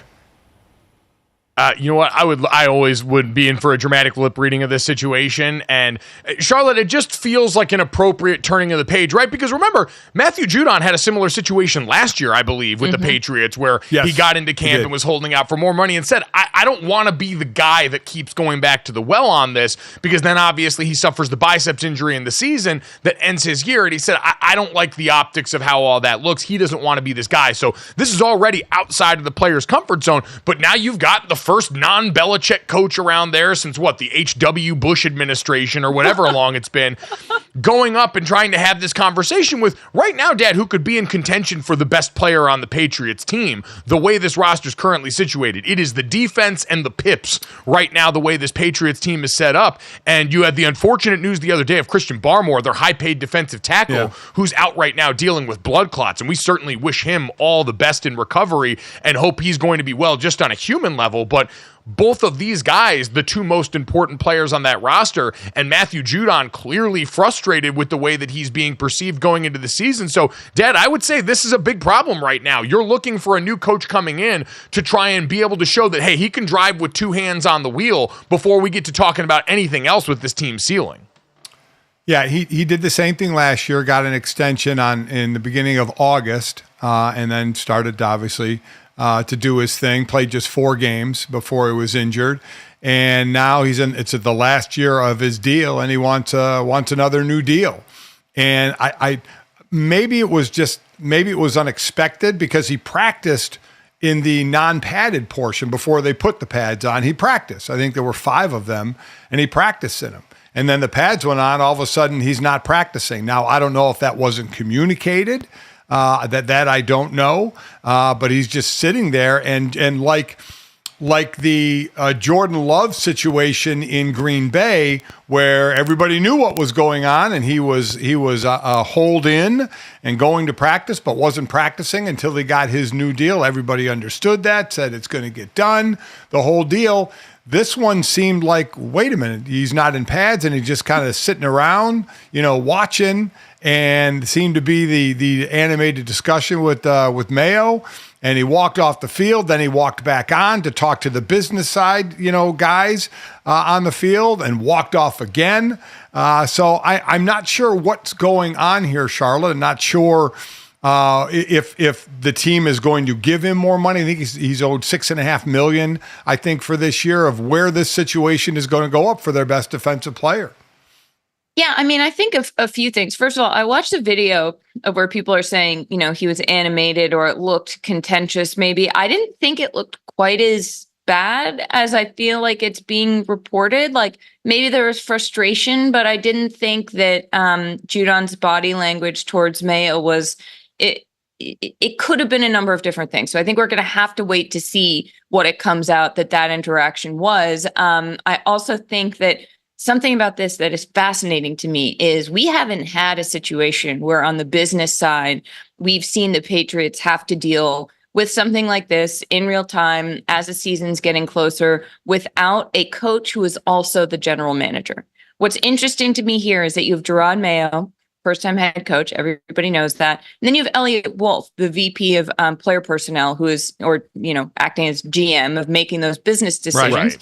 You know what? I always would be in for a dramatic lip reading of this situation. And Charlotte, it just feels like an appropriate turning of the page, right? Because remember, Matthew Judon had a similar situation last year, I believe, with the Patriots, where he got into camp and was holding out for more money and said, I don't want to be the guy that keeps going back to the well on this, because then obviously he suffers the biceps injury in the season that ends his year. And he said, I don't like the optics of how all that looks. He doesn't want to be this guy. So this is already outside of the player's comfort zone. But now you've got the first non-Belichick coach around there since the H.W. Bush administration or whatever long it's been, going up and trying to have this conversation with, right now, Dad, who could be in contention for the best player on the Patriots team, the way this roster's currently situated. It is the defense and the pips right now, the way this Patriots team is set up. And you had the unfortunate news the other day of Christian Barmore, their high-paid defensive tackle, who's out right now dealing with blood clots. And we certainly wish him all the best in recovery and hope he's going to be well just on a human level. But both of these guys, the two most important players on that roster, and Matthew Judon clearly frustrated with the way that he's being perceived going into the season. So, Dad, I would say this is a big problem right now. You're looking for a new coach coming in to try and be able to show that, hey, he can drive with two hands on the wheel before we get to talking about anything else with this team's ceiling. Yeah, he did the same thing last year, got an extension in the beginning of August, and then started, obviously, to do his thing, played just 4 games before he was injured. And now it's the last year of his deal, and he wants another new deal. And maybe it was unexpected, because he practiced in the non-padded portion before they put the pads on. He practiced. I think there were 5 of them, and he practiced in them. And then the pads went on. All of a sudden, he's not practicing. Now, I don't know if that wasn't communicated. That I don't know, but he's just sitting there, and like the Jordan Love situation in Green Bay, where everybody knew what was going on, and he was holed in and going to practice, but wasn't practicing until he got his new deal. Everybody understood that, said it's going to get done, the whole deal. This one seemed like, wait a minute, he's not in pads, and he's just kind of sitting around, watching. And seemed to be the animated discussion with Mayo, and he walked off the field. Then he walked back on to talk to the business side, guys on the field, and walked off again. So I'm not sure what's going on here, Charlotte. I'm not sure if the team is going to give him more money. I think he's owed $6.5 million, I think, for this year, of where this situation is going to go up for their best defensive player. Yeah, I mean, I think of a few things. First of all, I watched a video of where people are saying, he was animated or it looked contentious. Maybe I didn't think it looked quite as bad as I feel like it's being reported. Like, maybe there was frustration, but I didn't think that Judon's body language towards Mayo was it. It could have been a number of different things. So I think we're going to have to wait to see what it comes out that interaction was. I also think that something about this that is fascinating to me is we haven't had a situation where on the business side, we've seen the Patriots have to deal with something like this in real time as the season's getting closer without a coach who is also the general manager. What's interesting to me here is that you have Gerard Mayo, first-time head coach. Everybody knows that. And then you have Elliot Wolf, the VP of player personnel, who is, acting as GM of making those business decisions.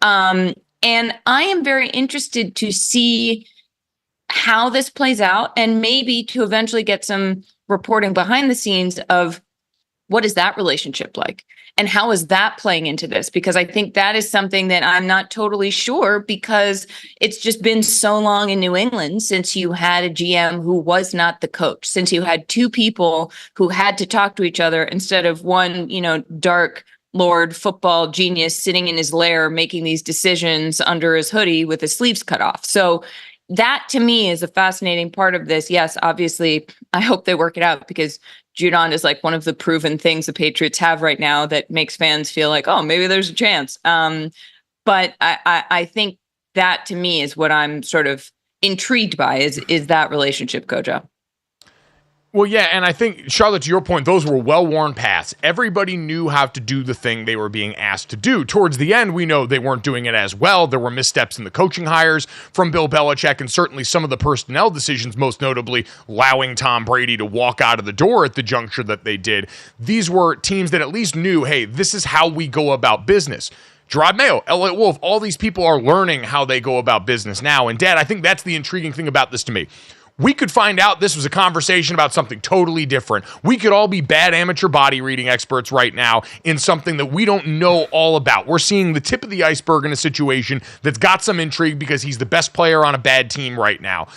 Right. And I am very interested to see how this plays out, and maybe to eventually get some reporting behind the scenes of what is that relationship like. And how is that playing into this? Because I think that is something that I'm not totally sure, because it's just been so long in New England since you had a GM who was not the coach, since you had two people who had to talk to each other instead of one, dark Lord football genius sitting in his lair making these decisions under his hoodie with his sleeves cut off. So that to me is a fascinating part of this. Yes, obviously, I hope they work it out, because Judon is like one of the proven things the Patriots have right now that makes fans feel like, oh, maybe there's a chance. But I think that to me is what I'm sort of intrigued by is that relationship, GoJo. Well, yeah, and I think, Charlotte, to your point, those were well-worn paths. Everybody knew how to do the thing they were being asked to do. Towards the end, we know they weren't doing it as well. There were missteps in the coaching hires from Bill Belichick, and certainly some of the personnel decisions, most notably allowing Tom Brady to walk out of the door at the juncture that they did. These were teams that at least knew, hey, this is how we go about business. Gerard Mayo, Elliott Wolf, all these people are learning how they go about business now. And, Dad, I think that's the intriguing thing about this to me. We could find out this was a conversation about something totally different. We could all be bad amateur body reading experts right now in something that we don't know all about. We're seeing the tip of the iceberg in a situation that's got some intrigue because he's the best player on a bad team right now.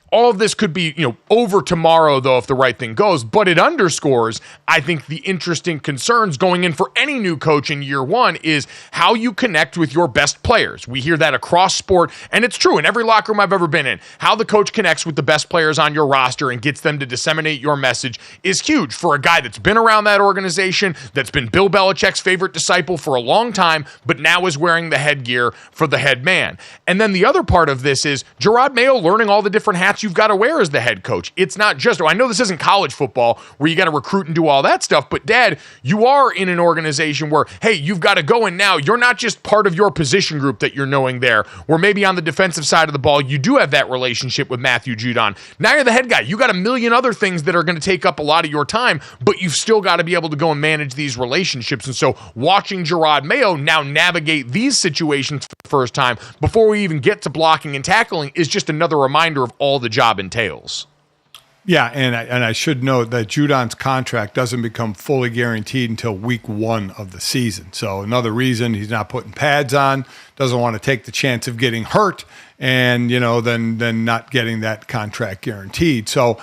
All of this could be, over tomorrow, though, if the right thing goes, but it underscores, I think, the interesting concerns going in for any new coach in year one is how you connect with your best players. We hear that across sport, and it's true in every locker room I've ever been in. How the coach connects with the best players on your roster and gets them to disseminate your message is huge for a guy that's been around that organization, that's been Bill Belichick's favorite disciple for a long time, but now is wearing the headgear for the head man. And then the other part of this is Gerard Mayo learning all the different hats you've got to wear as the head coach. It's not just, I know this isn't college football where you got to recruit and do all that stuff, but Dad, you are in an organization where, hey, you've got to go in now. You're not just part of your position group that you're knowing there, where maybe on the defensive side of the ball, you do have that relationship with Matthew Judon. Now you're the head guy. You got a million other things that are going to take up a lot of your time, but you've still got to be able to go and manage these relationships. And so watching Gerard Mayo now navigate these situations for the first time before we even get to blocking and tackling is just another reminder of all the job entails. Yeah, and I should note that Judon's contract doesn't become fully guaranteed until week 1 of the season. So another reason he's not putting pads on, doesn't want to take the chance of getting hurt, and then not getting that contract guaranteed. So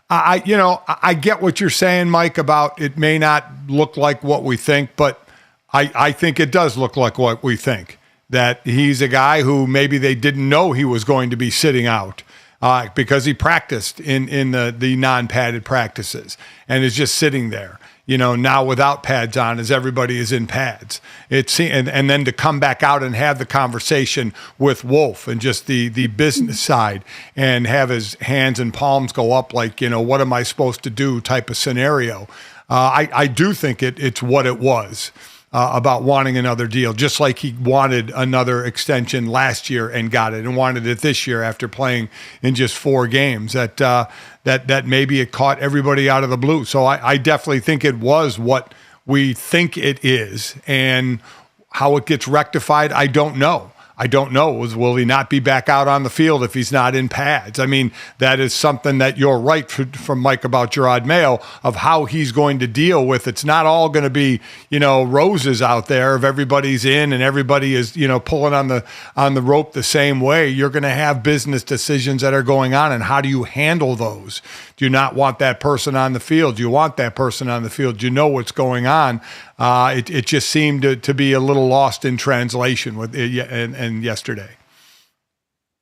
I get what you're saying, Mike, about it may not look like what we think, but I think it does look like what we think. That he's a guy who maybe they didn't know he was going to be sitting out. Because he practiced in the non-padded practices and is just sitting there, now without pads on as everybody is in pads. And then to come back out and have the conversation with Wolf and just the business side and have his hands and palms go up like, what am I supposed to do type of scenario. I do think it's what it was. About wanting another deal, just like he wanted another extension last year and got it, and wanted it this year after playing in just 4 games. That maybe it caught everybody out of the blue. So I definitely think it was what we think it is, and how it gets rectified, I don't know. Will he not be back out on the field if he's not in pads? I mean, that is something that you're right from Mike about Gerard Mayo of how he's going to deal with. It's not all going to be, roses out there if everybody's in and everybody is, pulling on the rope the same way. You're going to have business decisions that are going on, and how do you handle those? Do you not want that person on the field? Do you want that person on the field? Do you know what's going on? It just seemed to be a little lost in translation with and yesterday.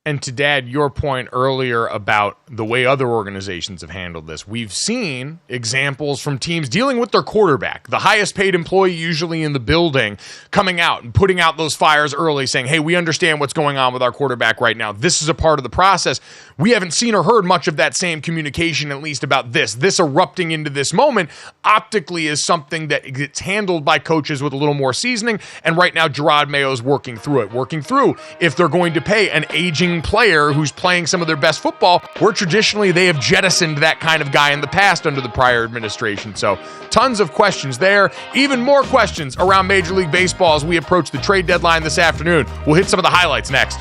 And to Dad, your point earlier about the way other organizations have handled this, we've seen examples from teams dealing with their quarterback, the highest paid employee usually in the building, coming out and putting out those fires early saying, hey, we understand what's going on with our quarterback right now. This is a part of the process. We haven't seen or heard much of that same communication, at least about this. This erupting into this moment optically is something that gets handled by coaches with a little more seasoning. And right now, Gerard Mayo is working through if they're going to pay an aging player who's playing some of their best football, where traditionally they have jettisoned that kind of guy in the past under the prior administration. So tons of questions there. Even more questions around Major League Baseball as we approach the trade deadline this afternoon. We'll hit some of the highlights next.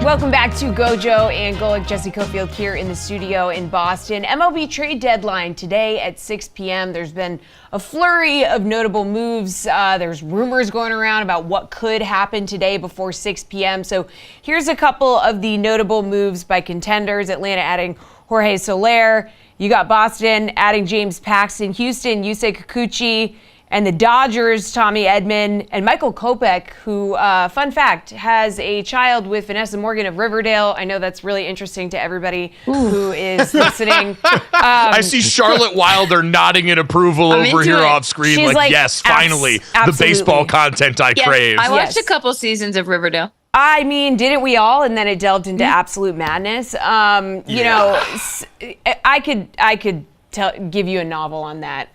Welcome back to GoJo and Golic. Jesse Cofield here in the studio in Boston. MLB Trade Deadline today at 6 p.m. There's been a flurry of notable moves. There's rumors going around about what could happen today before 6 p.m. So here's a couple of the notable moves by contenders. Atlanta adding Jorge Soler. You got Boston adding James Paxton. Houston, Yusei Kikuchi. And the Dodgers, Tommy Edman, and Michael Kopech, who, fun fact, has a child with Vanessa Morgan of Riverdale. I know that's really interesting to everybody who is listening. I see Charlotte Wilder nodding in approval over here off screen. She's like, yes, finally, the baseball content I crave. I watched a couple seasons of Riverdale. I mean, didn't we all? And then it delved into absolute madness. You know, I could give you a novel on that.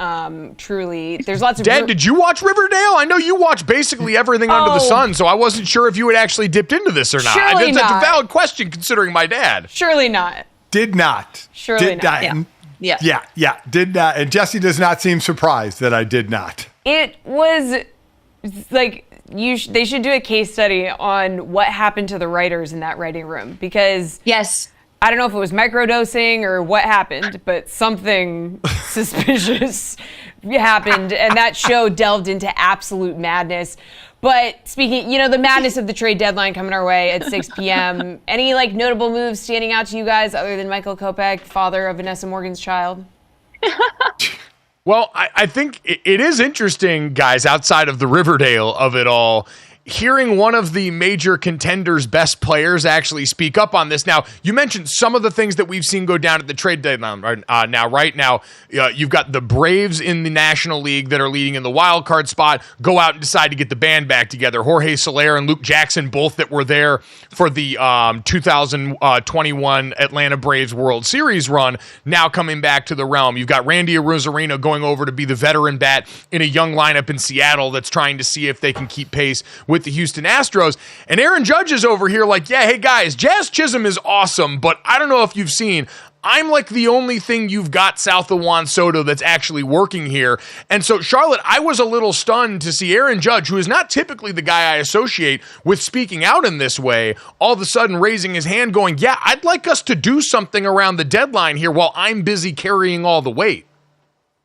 Truly, there's lots of. Dad, did you watch Riverdale? I know you watch basically everything under the sun, so I wasn't sure if you had actually dipped into this or not. Surely That's not. a valid question considering my dad. Surely not. Did not. Surely not. Yeah. Did not. And Jesse does not seem surprised that I did not. It was like they should do a case study on what happened to the writers in that writing room, because I don't know if it was microdosing or what happened, but something suspicious happened, and that show delved into absolute madness. But speaking, the madness of the trade deadline coming our way at 6 p.m. Any notable moves standing out to you guys other than Michael Kopech, father of Vanessa Morgan's child? Well, I think it is interesting, guys, outside of the Riverdale of it all, hearing one of the major contenders' best players actually speak up on this. Now, you mentioned some of the things that we've seen go down at the trade deadline right now. You've got the Braves in the National League that are leading in the wild card spot, go out and decide to get the band back together. Jorge Soler and Luke Jackson, both that were there for the 2021 Atlanta Braves World Series run, now coming back to the realm. You've got Randy Arozarena going over to be the veteran bat in a young lineup in Seattle that's trying to see if they can keep pace with the Houston Astros. And Aaron Judge is over here like, yeah, hey guys, Jazz Chisholm is awesome, but I don't know if you've seen, I'm like the only thing you've got south of Juan Soto that's actually working here. And so, Charlotte, I was a little stunned to see Aaron Judge, who is not typically the guy I associate with speaking out in this way, all of a sudden raising his hand going, yeah, I'd like us to do something around the deadline here while I'm busy carrying all the weight.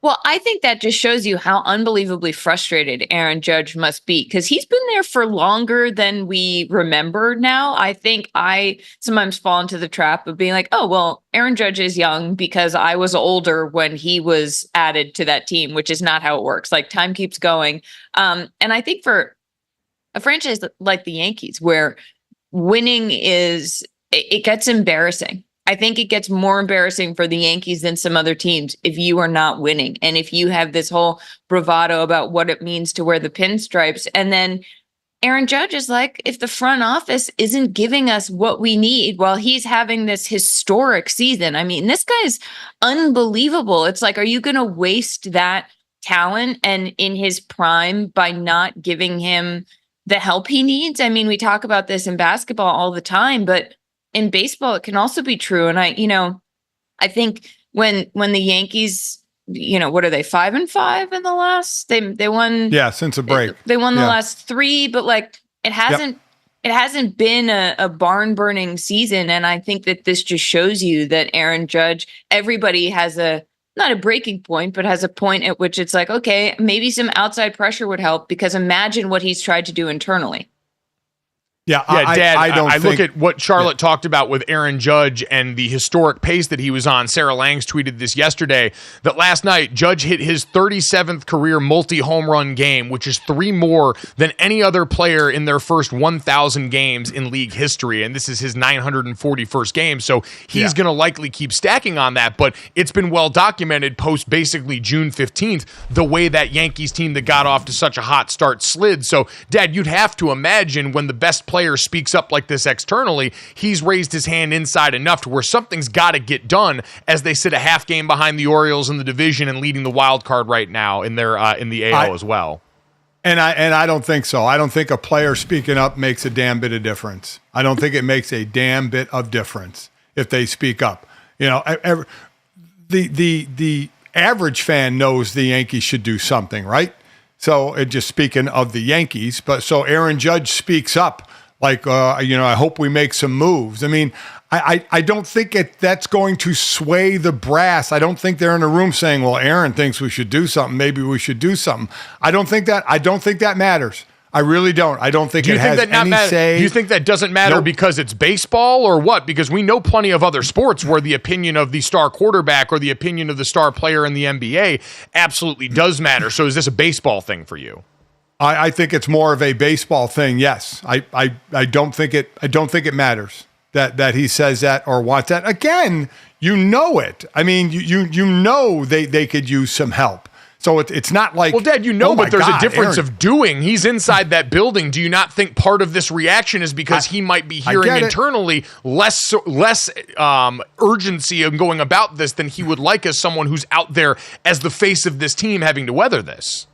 Well, I think that just shows you how unbelievably frustrated Aaron Judge must be, because he's been there for longer than we remember now. I think I sometimes fall into the trap of being like, oh, well, Aaron Judge is young because I was older when he was added to that team, which is not how it works. Like, time keeps going. And I think for a franchise like the Yankees, where winning it gets embarrassing. I think it gets more embarrassing for the Yankees than some other teams if you are not winning. And if you have this whole bravado about what it means to wear the pinstripes. And then Aaron Judge is like, if the front office isn't giving us what we need while he's having this historic season, I mean, this guy's unbelievable. It's like, are you going to waste that talent and in his prime by not giving him the help he needs? I mean, we talk about this in basketball all the time, but in baseball, it can also be true. And I think when the Yankees, what are they, 5-5 in the last? They won. Yeah, since a break. They won the last 3, but it hasn't been a barn burning season. And I think that this just shows you that Aaron Judge, everybody has not a breaking point, but has a point at which it's like, okay, maybe some outside pressure would help, because imagine what he's tried to do internally. Yeah, Dad, I look at what Charlotte talked about with Aaron Judge and the historic pace that he was on. Sarah Langs tweeted this yesterday, that last night Judge hit his 37th career multi-home run game, which is 3 more than any other player in their first 1,000 games in league history. And this is his 941st game. So he's going to likely keep stacking on that. But it's been well documented post basically June 15th, the way that Yankees team that got off to such a hot start slid. So, Dad, you'd have to imagine when the best player speaks up like this externally, he's raised his hand inside enough to where something's got to get done, as they sit a half game behind the Orioles in the division and leading the wild card right now in their in the AL as well. And I don't think so. I don't think a player speaking up makes a damn bit of difference. I don't think it makes a damn bit of difference if they speak up. The average fan knows the Yankees should do something, right? So just speaking of the Yankees, so Aaron Judge speaks up Like, I hope we make some moves. I mean, I don't think that's going to sway the brass. I don't think they're in a room saying, well, Aaron thinks we should do something. Maybe we should do something. I don't think that matters. I really don't. I don't think it has any say. Do you think that doesn't matter because it's baseball or what? Because we know plenty of other sports where the opinion of the star quarterback or the opinion of the star player in the NBA absolutely does matter. So is this a baseball thing for you? I think it's more of a baseball thing. Yes. I don't think it matters that he says that or wants that. Again, you know it. I mean, you know they could use some help. So it's not like, well, Dad, but there's a difference of doing. He's inside that building. Do you not think part of this reaction is because he might be hearing internally less urgency of going about this than he would like as someone who's out there as the face of this team having to weather this?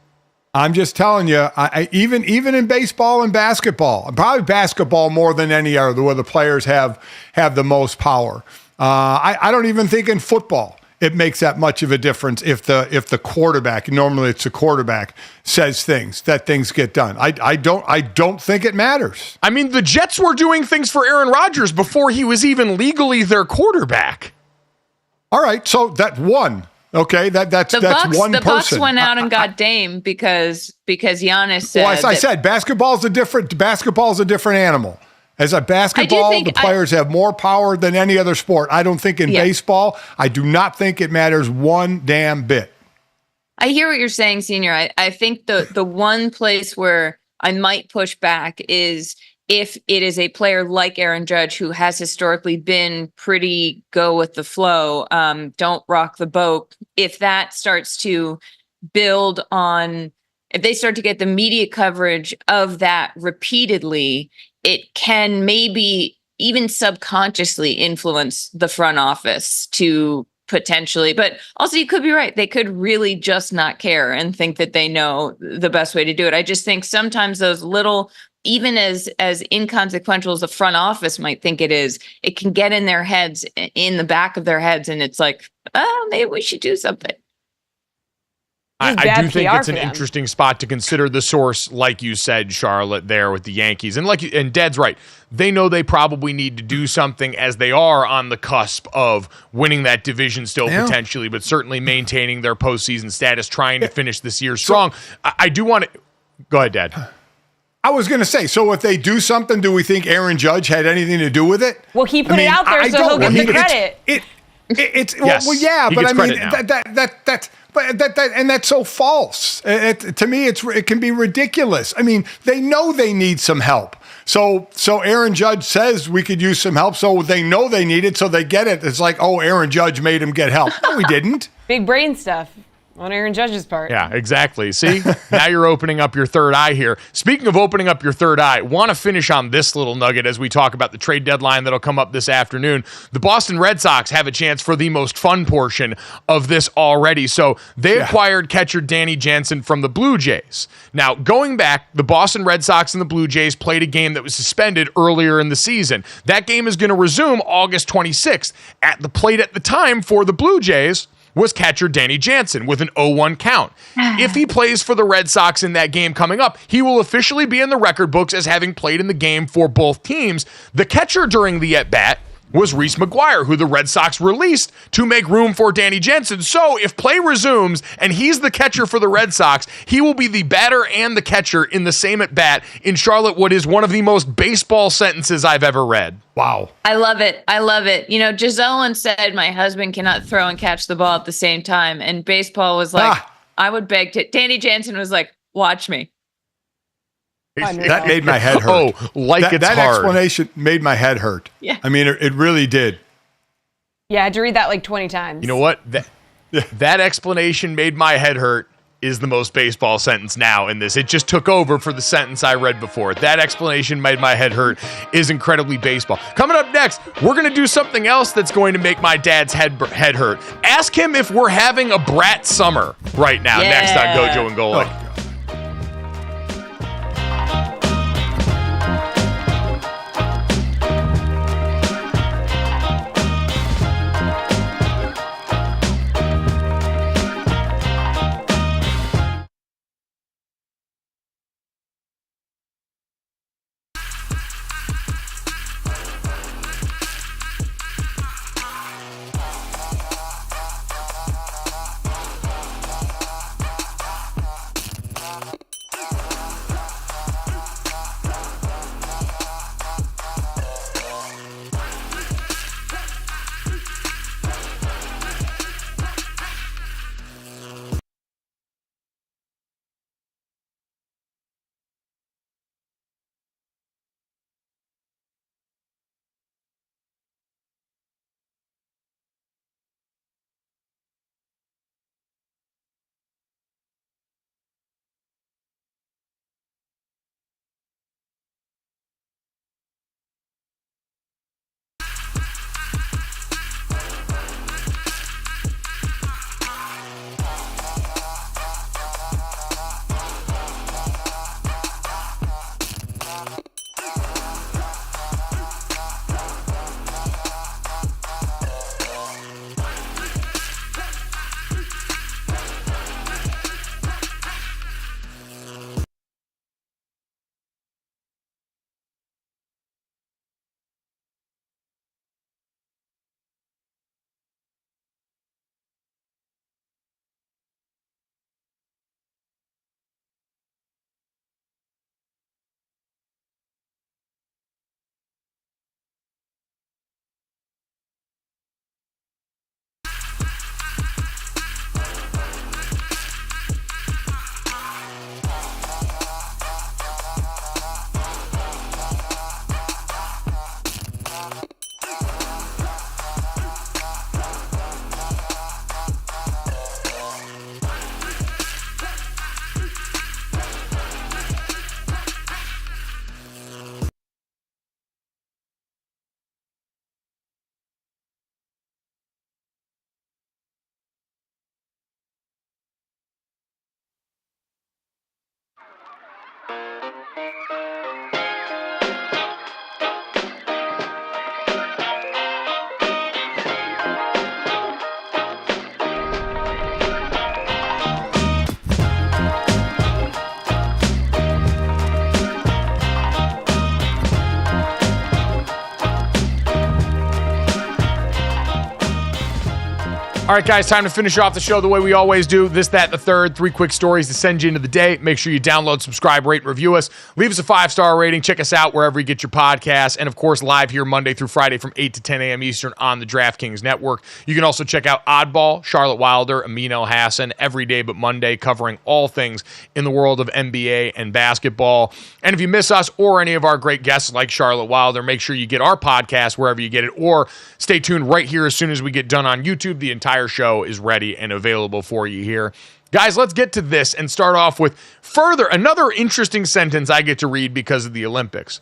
I'm just telling you, even in baseball and basketball, probably basketball more than any other, where the players have the most power. I don't even think in football it makes that much of a difference if the quarterback, normally it's the quarterback, says things get done. I don't think it matters. I mean, the Jets were doing things for Aaron Rodgers before he was even legally their quarterback. All right, so that one. Okay, that's one person. The Bucks went out and got Dame because Giannis said. Well, I said basketball's a different animal. As a basketball, the players have more power than any other sport. I don't think in baseball, I do not think it matters one damn bit. I hear what you're saying, Senior. I think the one place where I might push back is if it is a player like Aaron Judge, who has historically been pretty go with the flow, don't rock the boat. If that starts to build on, if they start to get the media coverage of that repeatedly, it can maybe even subconsciously influence the front office to potentially, but also you could be right. They could really just not care and think that they know the best way to do it. I just think sometimes those little, even as inconsequential as the front office might think it is, it can get in their heads, in the back of their heads. And it's like, oh, maybe we should do something. I do think it's an interesting spot to consider the source, like you said, Charlotte, there with the Yankees. And Dad's right. They know they probably need to do something as they are on the cusp of winning that division still potentially, but certainly maintaining their postseason status, trying to finish this year strong. I do want to – go ahead, Dad. I was going to say, so if they do something, do we think Aaron Judge had anything to do with it? Well, he put it out there, so he'll get the credit. But I mean, that's so false. To me, it can be ridiculous. I mean, they know they need some help. So Aaron Judge says we could use some help, so they know they need it, so they get it. It's like, oh, Aaron Judge made him get help. No, he didn't. Big brain stuff on Aaron Judge's part. Yeah, exactly. See, now you're opening up your third eye here. Speaking of opening up your third eye, want to finish on this little nugget as we talk about the trade deadline that'll come up this afternoon. The Boston Red Sox have a chance for the most fun portion of this already. So they acquired catcher Danny Jansen from the Blue Jays. Now, going back, the Boston Red Sox and the Blue Jays played a game that was suspended earlier in the season. That game is going to resume August 26th. At the plate at the time for the Blue Jays was catcher Danny Jansen with an 0-1 count. If he plays for the Red Sox in that game coming up, he will officially be in the record books as having played in the game for both teams. The catcher during the at-bat was Reese McGuire, who the Red Sox released to make room for Danny Jansen. So if play resumes and he's the catcher for the Red Sox, he will be the batter and the catcher in the same at-bat in Charlotte, what is one of the most baseball sentences I've ever read. Wow. I love it. I love it. You know, Giselle said my husband cannot throw and catch the ball at the same time. And baseball was like, I would beg to. Danny Jansen was like, watch me. That made my head hurt. That explanation made my head hurt. Yeah. I mean, it really did. Yeah, I had to read that like 20 times. You know what? That explanation made my head hurt is the most baseball sentence now in this. It just took over for the sentence I read before. That explanation made my head hurt is incredibly baseball. Coming up next, we're going to do something else that's going to make my dad's head hurt. Ask him if we're having a Brat summer right now, next on GoJo and Golic. All right, guys, time to finish off the show the way we always do. This, that, the third. 3 quick stories to send you into the day. Make sure you download, subscribe, rate, and review us. Leave us a 5-star rating. Check us out wherever you get your podcasts. And, of course, live here Monday through Friday from 8 to 10 a.m. Eastern on the DraftKings Network. You can also check out Oddball, Charlotte Wilder, Amin El Hassan, every day but Monday, covering all things in the world of NBA and basketball. And if you miss us or any of our great guests like Charlotte Wilder, make sure you get our podcast wherever you get it, or stay tuned right here as soon as we get done on YouTube. The entire show is ready and available for you here. Guys, let's get to this and start off with another interesting sentence I get to read because of the Olympics.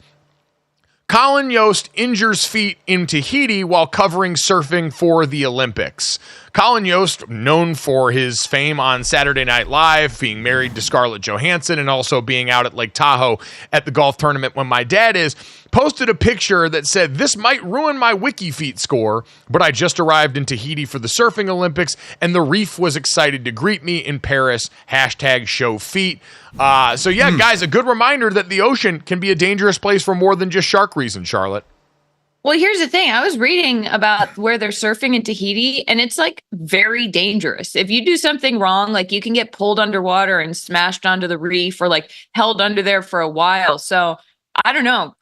Colin Jost injures feet in Tahiti while covering surfing for the Olympics. Colin Jost, known for his fame on Saturday Night Live, being married to Scarlett Johansson, and also being out at Lake Tahoe at the golf tournament when my dad is, posted a picture that said, "This might ruin my Wiki Feet score, but I just arrived in Tahiti for the surfing Olympics, and the reef was excited to greet me in Paris. #ShowFeet." Guys, a good reminder that the ocean can be a dangerous place for more than just shark reasons, Charlotte. Well, here's the thing. I was reading about where they're surfing in Tahiti, and it's like very dangerous. If you do something wrong, like you can get pulled underwater and smashed onto the reef, or like held under there for a while. So I don't know.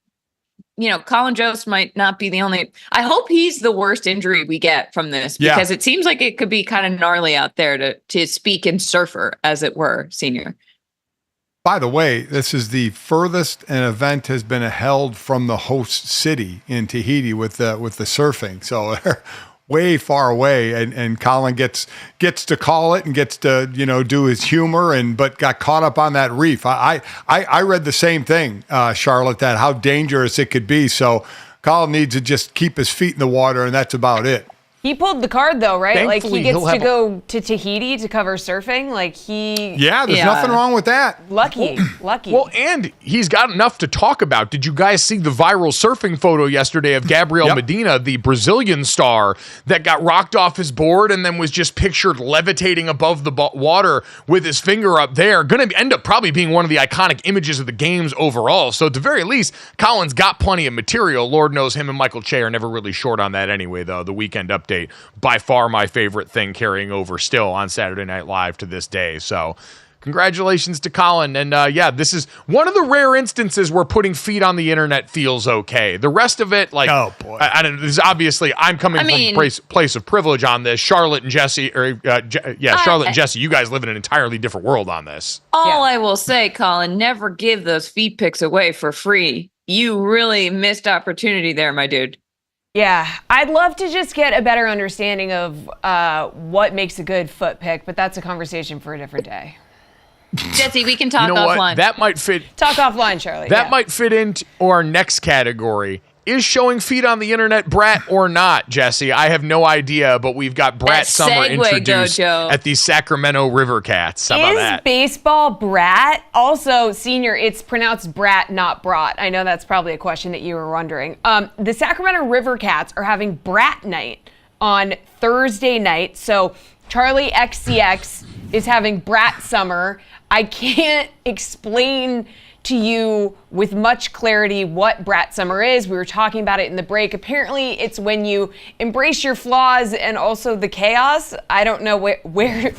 Colin Jost might not be the only. I hope he's the worst injury we get from this, because it seems like it could be kind of gnarly out there to speak in surfer, as it were, senior. By the way, this is the furthest an event has been held from the host city in Tahiti with the surfing. So they're way far away, and Colin gets to call it and gets to do his humor, but got caught up on that reef. I read the same thing, Charlotte, that how dangerous it could be. So Colin needs to just keep his feet in the water, and that's about it. He pulled the card, though, right? Thankfully, like, he gets to go to Tahiti to cover surfing. There's nothing wrong with that. Lucky. Well, and he's got enough to talk about. Did you guys see the viral surfing photo yesterday of Gabriel Medina, the Brazilian star, that got rocked off his board and then was just pictured levitating above the water with his finger up there? Going to end up probably being one of the iconic images of the games overall. So at the very least, Colin's got plenty of material. Lord knows him and Michael Che are never really short on that anyway, though. The Weekend Update, by far my favorite thing, carrying over still on Saturday Night Live to this day. So congratulations to Colin. And this is one of the rare instances where putting feet on the internet feels okay. The rest of it, like, oh boy, I don't know. This is obviously, I'm coming from a place of privilege on this. Charlotte and Jesse, Charlotte and Jesse, you guys live in an entirely different world on this. All I will say, Colin, never give those feet pics away for free. You really missed opportunity there, my dude. Yeah, I'd love to just get a better understanding of what makes a good foot pick, but that's a conversation for a different day. Jesse, we can talk offline. What? That might fit. Talk offline, Charlie. That might fit into our next category. Is showing feet on the internet Brat or not, Jesse? I have no idea, but we've got Brat Summer introduced at the Sacramento River Cats. How about that? Is baseball Brat? Also, senior, it's pronounced Brat, not Brat. I know that's probably a question that you were wondering. The Sacramento River Cats are having Brat Night on Thursday night. So Charlie XCX is having Brat Summer. I can't explain to you with much clarity what Brat Summer is. We were talking about it in the break. Apparently, it's when you embrace your flaws and also the chaos. I don't know where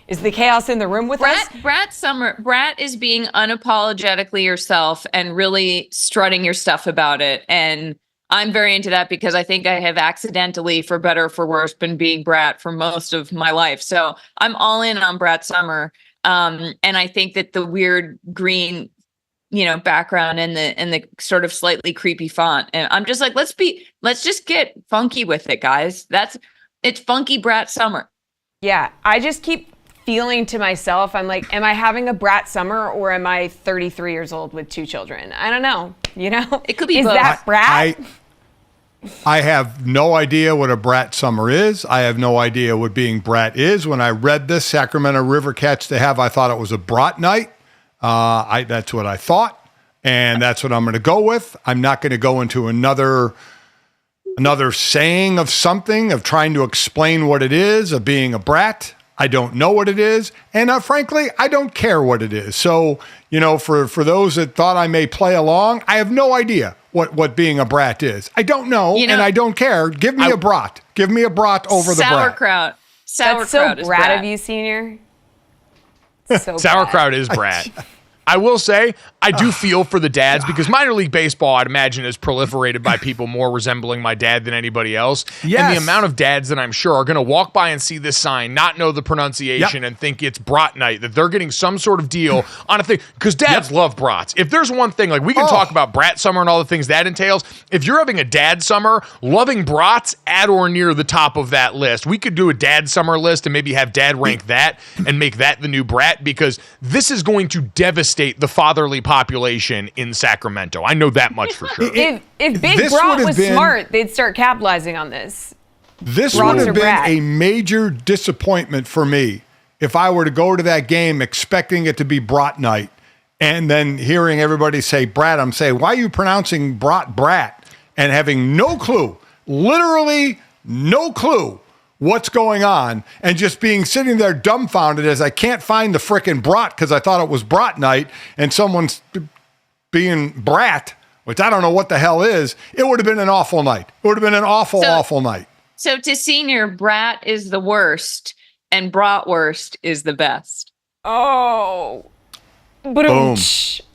is the chaos in the room with us? Brat is being unapologetically yourself and really strutting your stuff about it. And I'm very into that because I think I have accidentally, for better or for worse, been being Brat for most of my life. So I'm all in on Brat Summer. And I think that the weird green background and the sort of slightly creepy font. And I'm just like, let's just get funky with it, guys. It's funky Brat Summer. Yeah, I just keep feeling to myself, I'm like, am I having a Brat Summer or am I 33 years old with 2 children? I don't know. It could be Is both. that Brat? I have no idea what a Brat Summer is. I have no idea what being Brat is. When I read this Sacramento River Cats I thought it was a Brat night. That's what I thought, and that's what I'm going to go with. I'm not going to go into another saying of something, of trying to explain what it is, of being a brat. I don't know what it is, and frankly, I don't care what it is. So, for those that thought I may play along, I have no idea what being a brat is. I don't know, and I don't care. Give me a brat. Give me a brat over the brat. That's so Brat of you, Senior. So Sauerkraut is Brat. I will say, I do feel for the dads because minor league baseball, I'd imagine, is proliferated by people more resembling my dad than anybody else. Yes. And the amount of dads that I'm sure are going to walk by and see this sign, not know the pronunciation, and think it's Brat night, that they're getting some sort of deal on a thing. Because dads love brats. If there's one thing, like we can talk about Brat summer and all the things that entails. If you're having a dad summer, loving brats at or near the top of that list. We could do a dad summer list and maybe have dad rank that and make that the new Brat, because this is going to devastate the fatherly population in Sacramento. I know that much for sure. If Big Brat was smart, they'd start capitalizing on this. This would have been a major disappointment for me if I were to go to that game expecting it to be Brat night and then hearing everybody say Brat. I'm saying, why are you pronouncing Brat? And having no clue, literally no clue what's going on, and just being sitting there dumbfounded as I can't find the frickin' Brat because I thought it was Brat night and someone's being Brat, which I don't know what the hell is. It would have been an awful night. It would have been an awful night. So to Senior, Brat is the worst and Bratwurst is the best. Oh. Boom.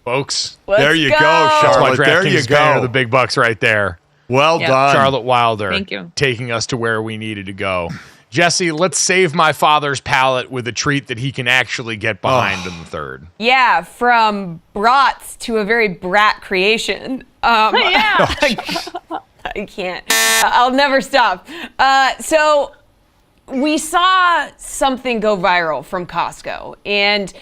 Folks. There you go, That's why Charlotte. There you DraftKings paying her go. the big bucks right there. Well done. Charlotte Wilder. Thank you. Taking us to where we needed to go. Jesse, let's save my father's palate with a treat that he can actually get behind in the third. Yeah, from brats to a very Brat creation. I can't. I'll never stop. So we saw something go viral from Costco, and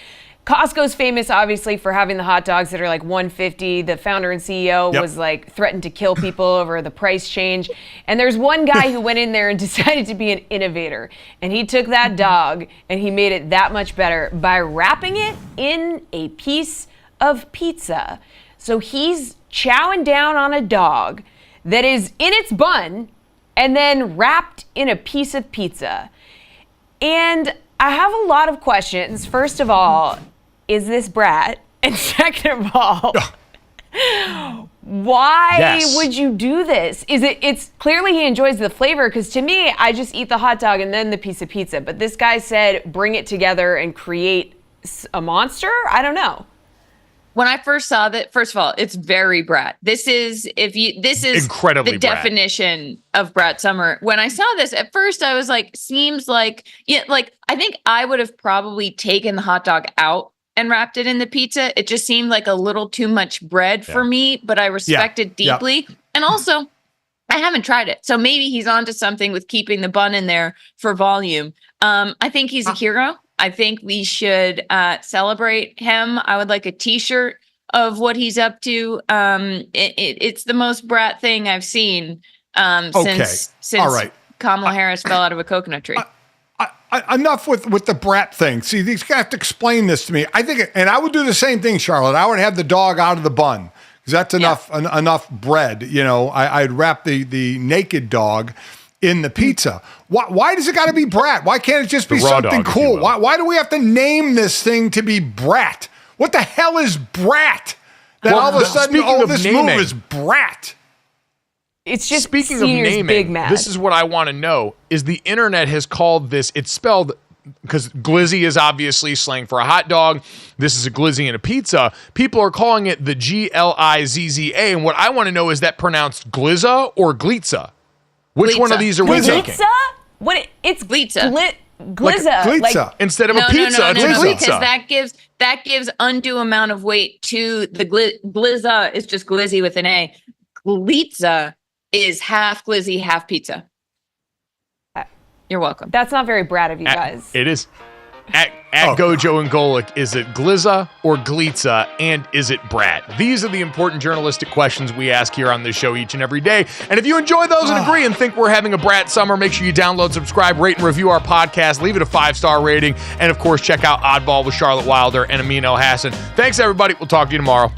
Costco's famous, obviously, for having the hot dogs that are like $1.50. The founder and CEO was like threatened to kill people over the price change. And there's one guy who went in there and decided to be an innovator. And he took that dog and he made it that much better by wrapping it in a piece of pizza. So he's chowing down on a dog that is in its bun and then wrapped in a piece of pizza. And I have a lot of questions. First of all, is this Brat? And second of all, why would you do this? It's clearly he enjoys the flavor, because to me, I just eat the hot dog and then the piece of pizza. But this guy said, bring it together and create a monster? I don't know. When I first saw that, first of all, it's very Brat. This is incredibly the Brat. Definition of Brat summer. When I saw this, at first I was like, seems like, I think I would have probably taken the hot dog out and wrapped it in the pizza. It just seemed like a little too much bread for me, but I respect it deeply. And also, I haven't tried it. So maybe he's onto something with keeping the bun in there for volume. I think he's a hero. I think we should celebrate him. I would like a t-shirt of what he's up to. It's the most Brat thing I've seen since Kamala Harris fell out of a coconut tree. Enough with the Brat thing. See, these guys have to explain this to me. I think, and I would do the same thing, Charlotte. I would have the dog out of the bun, because that's enough bread. You know, I'd wrap the naked dog in the pizza. Why does it got to be Brat? Why can't it just be something dog, cool? Why do we have to name this thing to be Brat? What the hell is Brat? That all of a sudden, this move is Brat. It's just Speaking of Senior's naming, big mad. this is what I want to know, is the internet has called this, it's spelled, because glizzy is obviously slang for a hot dog. This is a glizzy and a pizza. People are calling it the Glizza. And what I want to know, is that pronounced glizza or glitza? Which one of these are we taking? Glitza? What? It's Glitza. Glizza. Glitza. Instead of a pizza, it's a glitza. Because that gives undue amount of weight to the glizza. It's just glizzy with an A. Glitza is half glizzy, half pizza. You're welcome. That's not very Brat of you guys. It is. At GoJo and Golic, is it glizza or glitza, and is it Brat? These are the important journalistic questions we ask here on this show each and every day. And if you enjoy those and agree and think we're having a Brat summer, make sure you download, subscribe, rate, and review our podcast. Leave it a 5-star rating. And, of course, check out Oddball with Charlotte Wilder and Amin El Hassan. Thanks, everybody. We'll talk to you tomorrow.